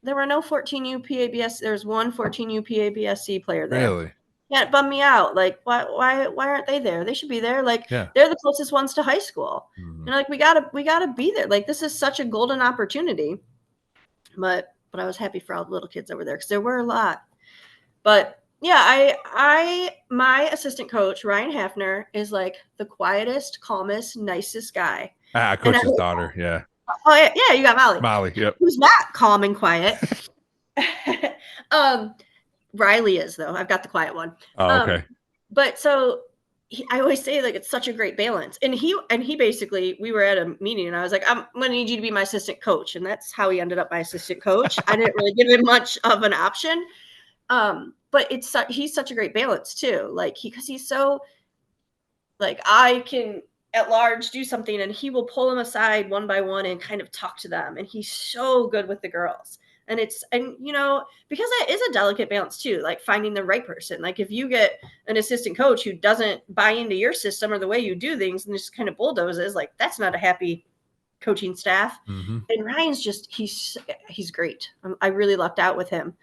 there were no 14U PABS. There's one 14U PABSC player there. Really? Yeah, it bummed me out. Like why aren't they there? They should be there. Like they're the closest ones to high school. And like we gotta be there. Like this is such a golden opportunity. But I was happy for all the little kids over there because there were a lot. But yeah, my assistant coach, Ryan Hafner, is like the quietest, calmest, nicest guy. I coach his daughter. Yeah. Oh yeah, you got Molly. Molly, yep. Who's not calm and quiet. Riley is though. I've got the quiet one. Oh, okay. But so I always say like it's such a great balance. And he basically, we were at a meeting and I was like, I'm gonna need you to be my assistant coach. And that's how he ended up my assistant coach. I didn't really give him much of an option. But he's such a great balance too. Like because he's so like I can at large do something and he will pull them aside one by one and kind of talk to them. And he's so good with the girls. And because it is a delicate balance too, like finding the right person. Like if you get an assistant coach who doesn't buy into your system or the way you do things and just kind of bulldozes, like that's not a happy coaching staff. And Ryan's he's great. I really lucked out with him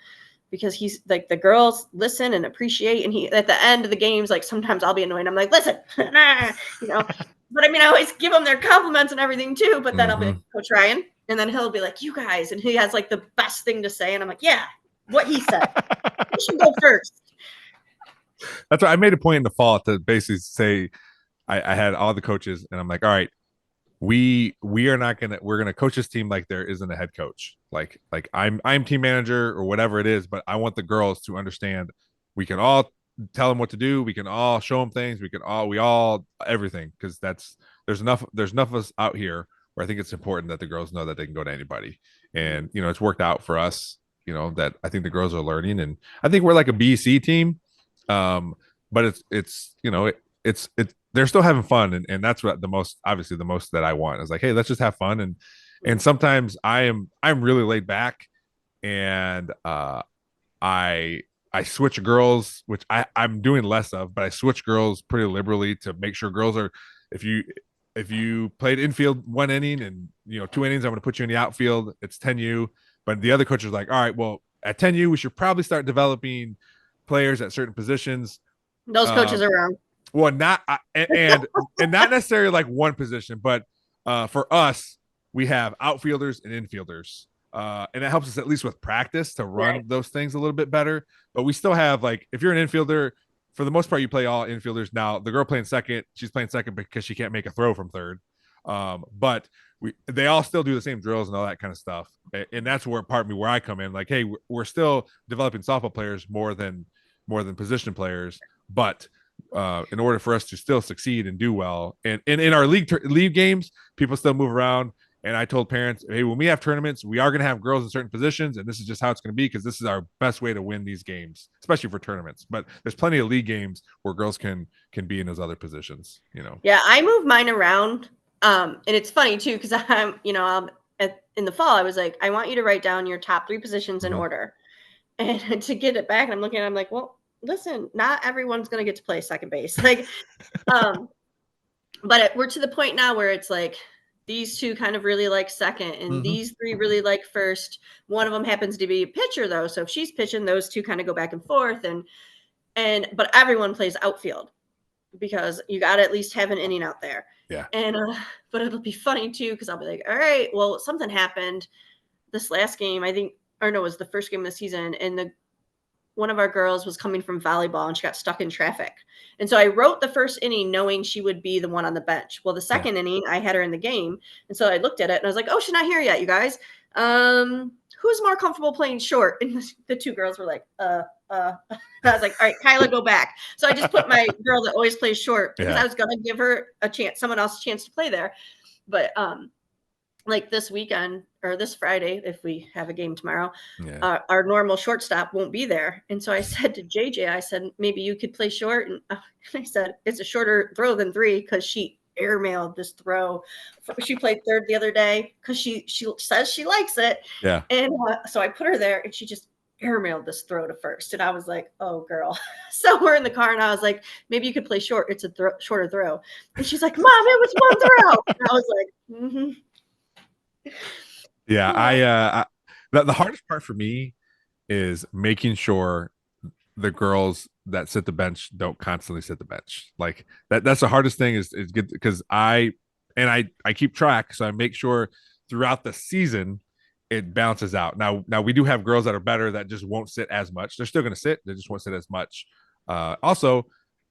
because he's like the girls listen and appreciate. And he at the end of the games, like sometimes I'll be annoyed. I'm like, listen, But I mean, I always give them their compliments and everything too. But then I'll be like, Coach Ryan. And then he'll be like, you guys. And he has like the best thing to say. And I'm like, yeah, what he said. You should go first. That's why I made a point in the fall to basically say I had all the coaches and I'm like, all right, we're gonna coach this team like there isn't a head coach. Like I'm team manager or whatever it is, but I want the girls to understand we can all tell them what to do, we can all show them things, we all everything, because there's enough of us out here where I think it's important that the girls know that they can go to anybody. And, it's worked out for us, that I think the girls are learning. And I think we're like a BC team. But it's they're still having fun. And that's what the most that I want is like, hey, let's just have fun. And sometimes I'm really laid back and I switch girls, which I'm doing less of, but I switch girls pretty liberally to make sure girls are, if you played infield one inning and 2 innings, I'm going to put you in the outfield. It's 10U, but the other coach is like, all right, well at 10U we should probably start developing players at certain positions. Those coaches are wrong. Well, not and not necessarily like one position, but for us, we have outfielders and infielders, and it helps us at least with practice to run those things a little bit better. But we still have like if you're an infielder. For the most part, you play all infielders. Now, the girl playing second, she's playing second because she can't make a throw from third. But they all still do the same drills and all that kind of stuff. And that's where I come in. Like, hey, we're still developing softball players more than position players. But in order for us to still succeed and do well, and in our league games, people still move around And I told parents, hey, when we have tournaments, we are going to have girls in certain positions, and this is just how it's going to be because this is our best way to win these games, especially for tournaments. But there's plenty of league games where girls can be in those other positions. Yeah, I move mine around, and it's funny too because I'm in the fall I was like, I want you to write down your top 3 positions in order, and to get it back, and I'm looking, I'm like, well, listen, not everyone's going to get to play second base, like, but we're to the point now where it's like these 2 kind of really like second, and these 3 really like first. One of them happens to be a pitcher though, so if she's pitching, those 2 kind of go back and forth, and but everyone plays outfield because you got to at least have an inning out there. Yeah. And but it'll be funny too because I'll be like, all right, well, something happened this last game, I think, or no, it was the first game of the season, and one of our girls was coming from volleyball and she got stuck in traffic. And so I wrote the first inning knowing she would be the one on the bench. Well, the second inning, I had her in the game. And so I looked at it and I was like, oh, she's not here yet, you guys. Who's more comfortable playing short? And the 2 girls were like, I was like, all right, Kyla, go back. So I just put my girl that always plays short because I was going to give her a chance, someone else a chance to play there. But like this weekend or this Friday, if we have a game tomorrow, our normal shortstop won't be there. And so I said to JJ, I said, maybe you could play short. And I said, it's a shorter throw than 3 because she airmailed this throw. She played third the other day because she says she likes it. Yeah. And so I put her there and she just airmailed this throw to first. And I was like, oh, girl. So we're in the car and I was like, maybe you could play short. It's a shorter throw. And she's like, Mom, it was one throw. And I was like, mm-hmm. Yeah, the hardest part for me is making sure the girls that sit the bench don't constantly sit the bench. Like that's the hardest thing is good because I keep track, so I make sure throughout the season it balances out. Now we do have girls that are better that just won't sit as much. They're still going to sit, they just won't sit as much. Also,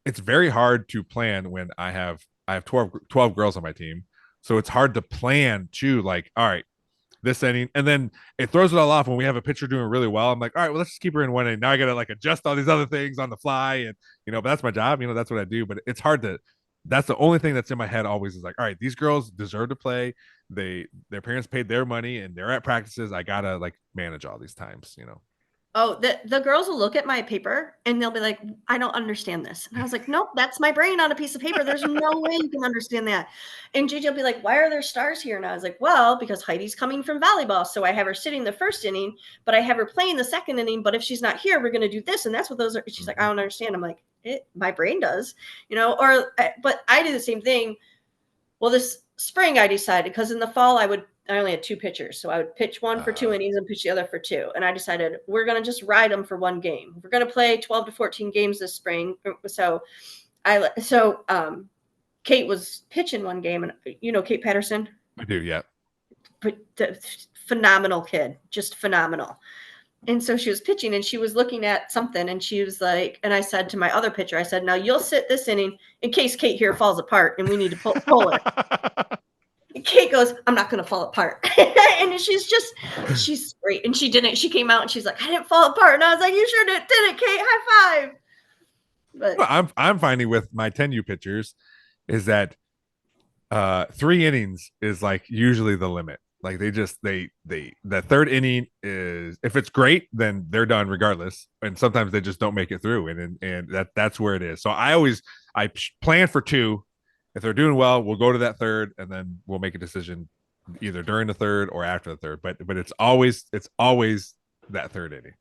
it's very hard to plan when I have 12 girls on my team. So it's hard to plan too, like, all right, this inning, and then it throws it all off when we have a pitcher doing really well. I'm like, all right, well, let's just keep her in one inning. Now I got to like adjust all these other things on the fly, and but that's my job. That's what I do. But it's hard to. That's the only thing that's in my head always is like, all right, these girls deserve to play. Their parents paid their money and they're at practices. I gotta like manage all these times. Oh, the girls will look at my paper and they'll be like, I don't understand this. And I was like, nope, that's my brain on a piece of paper. There's no way you can understand that. And JJ will be like, why are there stars here? And I was like, well, because Heidi's coming from volleyball. So I have her sitting the first inning, but I have her playing the second inning. But if she's not here, we're going to do this. And that's what those are. She's like, I don't understand. I'm like, my brain does, but I do the same thing. Well, this spring I decided, because in the fall I only had 2 pitchers. So I would pitch one for 2 innings and pitch the other for 2. And I decided we're going to just ride them for 1 game. We're going to play 12 to 14 games this spring. So Kate was pitching 1 game, and Kate Patterson? I do, yeah. Phenomenal kid, just phenomenal. And so she was pitching and she was looking at something and she was like, and I said to my other pitcher, I said, now you'll sit this inning in case Kate here falls apart and we need to pull her. Kate goes, I'm not going to fall apart. And she's great. And she didn't. She came out and she's like, I didn't fall apart. And I was like, you sure didn't, Kate? High five. But well, I'm finding with my 10U pitchers is that 3 innings is like usually the limit. Like the 3rd inning is, if it's great, then they're done regardless. And sometimes they just don't make it through. And that's where it is. So I plan for 2. If they're doing well, we'll go to that 3rd, and then we'll make a decision either during the 3rd or after the 3rd. But it's always that 3rd inning.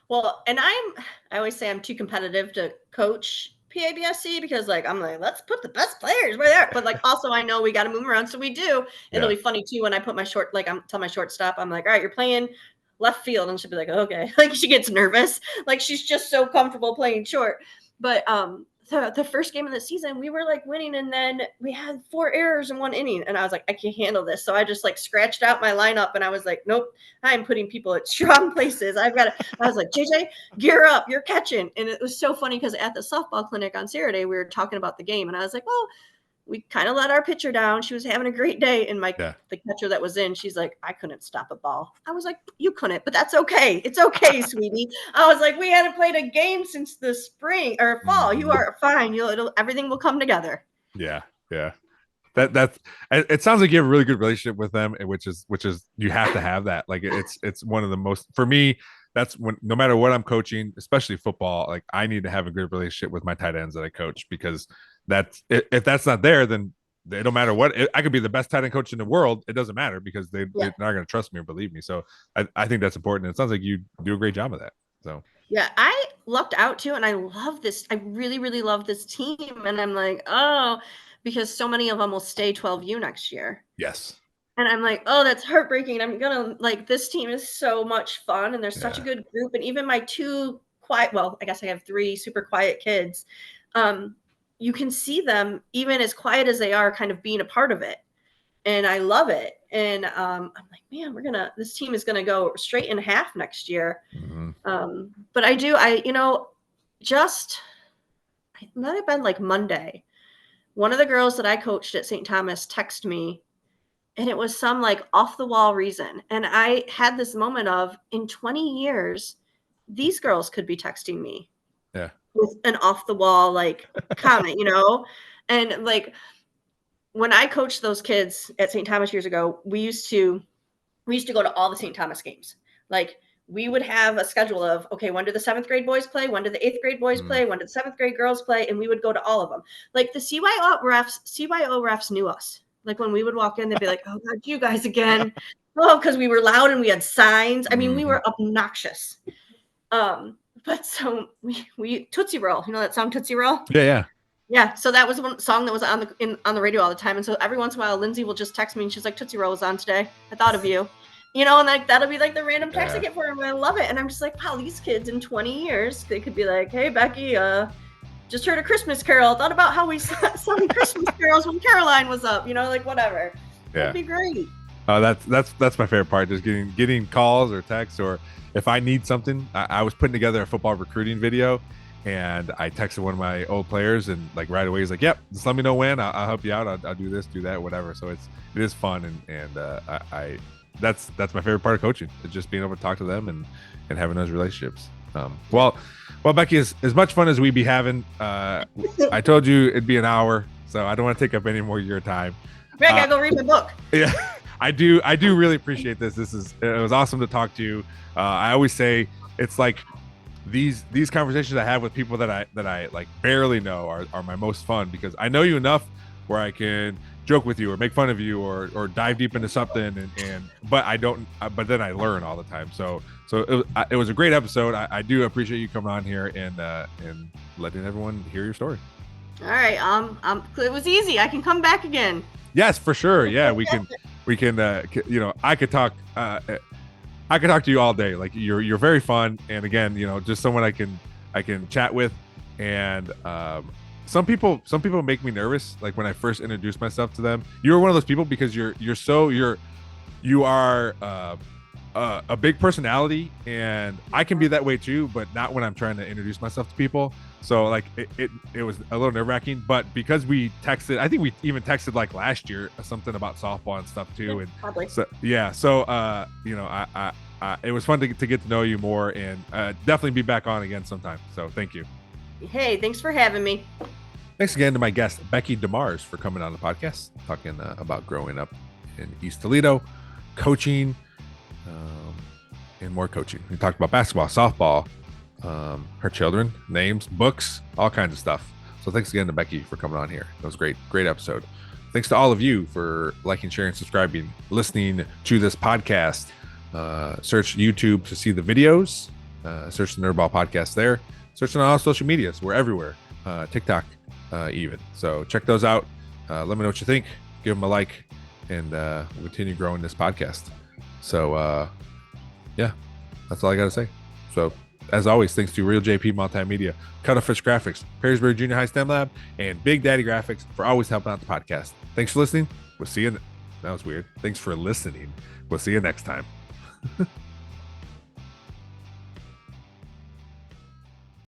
Well, and I always say I'm too competitive to coach PABSC because I'm like, let's put the best players where they're. But also I know we got to move around, so we do. It'll be funny too when I put my tell my shortstop, I'm like, all right, you're playing left field, and she'll be like, okay, she gets nervous, she's just so comfortable playing short. But the first game of the season, we were winning, and then we had 4 errors in 1 inning, and I was like, I can't handle this. So I just scratched out my lineup, and I was like, nope, I'm putting people at strong places. I was like, JJ, gear up, you're catching. And it was so funny because at the softball clinic on Saturday, we were talking about the game, and I was like, well, we kind of let our pitcher down. She was having a great day. And the catcher that was in, she's like, I couldn't stop a ball. I was like, you couldn't, but that's okay. It's okay, sweetie. I was like, we hadn't played a game since the spring or fall. You are fine. Everything will come together. Yeah. Yeah. That's it. Sounds like you have a really good relationship with them, which is you have to have that. Like it's one of the most, for me, that's when, no matter what I'm coaching, especially football, like I need to have a good relationship with my tight ends that I coach, because that's, if that's not there, then it don't matter what, I could be the best tight end coach in the world, it doesn't matter, because they're not going to trust me or believe me. So I think that's important. It sounds like you do a great job of that. So yeah, I lucked out too, and I love this. I really, really love this team, and I'm like, oh, because so many of them will stay 12U next year. yes. And I'm like, oh, that's heartbreaking. I'm gonna, like, this team is so much fun, and they're such a Yeah. good group. And even my two quiet, well, I guess I have three super quiet kids. You can see them, even as quiet as they are, kind of being a part of it. And I love it. And I'm like, man, this team is gonna go straight in half next year. But just it might have been like Monday. One of the girls that I coached at St. Thomas texted me, and it was some like off the wall reason. And I had this moment of, in 20 years, these girls could be texting me Yeah. with an off the wall like comment, And like, when I coached those kids at St. Thomas years ago, we used to go to all the St. Thomas games. Like, we would have a schedule of, okay, when do the 7th grade boys play? When do the 8th grade boys play? When do the 7th grade girls play? And we would go to all of them. Like, the CYO refs knew us. Like, when we would walk in, they'd be like, oh God, you guys again. Oh, because we were loud and we had signs. I mean, we were obnoxious. But so we Tootsie Roll, you know that song Tootsie Roll? Yeah. Yeah, so that was one song that was on the radio all the time. And so every once in a while, Lindsay will just text me, and she's like, Tootsie Roll was on today. I thought of you. And like, that'll be like the random text I get for him, and I love it. And I'm just like, wow, these kids in 20 years, they could be like, hey, Becky, just heard a Christmas carol. Thought about how we sung Christmas carols when Caroline was up, like whatever. Yeah. That'd be great. That's my favorite part, just getting calls or texts, or if I need something. I was putting together a football recruiting video, and I texted one of my old players, and like right away he's like, yep, just let me know when. I'll help you out. I'll do this, do that, whatever. So it is fun, and I that's my favorite part of coaching. It's just being able to talk to them and having those relationships. Well, Becky, as much fun as we be having, I told you it'd be an hour, so I don't want to take up any more of your time. Greg, I gotta go read my book. Yeah, I do really appreciate this. It was awesome to talk to you. I always say it's like these conversations I have with people that I like barely know are my most fun, because I know you enough where I can joke with you or make fun of you or dive deep into something, but I don't. But then I learn all the time. So it was a great episode. I do appreciate you coming on here and letting everyone hear your story. All right. It was easy. I can come back again. Yes, for sure. Yeah, we can. I could talk. I could talk to you all day. Like, you're very fun, and again, just someone I can chat with. And some people make me nervous. Like, when I first introduce myself to them, you're one of those people, because you are a big personality, and I can be that way too, but not when I'm trying to introduce myself to people. So like it was a little nerve-wracking, but because we texted, I think we even texted like last year something about softball and stuff too. And probably. So yeah, so it was fun to get to know you more, and definitely be back on again sometime. So thank you. Hey, thanks for having me. Thanks again to my guest Beckie Demars for coming on the podcast, talking about growing up in East Toledo, coaching, and more coaching. We talked about basketball, softball, her children, names, books, all kinds of stuff. So thanks again to Beckie for coming on here. It was great episode. Thanks to all of you for liking, sharing, subscribing, listening to this podcast. Search YouTube to see the videos. Search the Nerdball Podcast there. Search on all social medias. We're everywhere. TikTok even. So check those out. Let me know what you think. Give them a like, and we'll continue growing this podcast. So yeah, that's all I got to say. So as always, thanks to Real JP Multimedia, Cuttlefish Graphics, Perrysburg Junior High STEM Lab, and Big Daddy Graphics for always helping out the podcast. Thanks for listening. We'll see you. That was weird. Thanks for listening. We'll see you next time.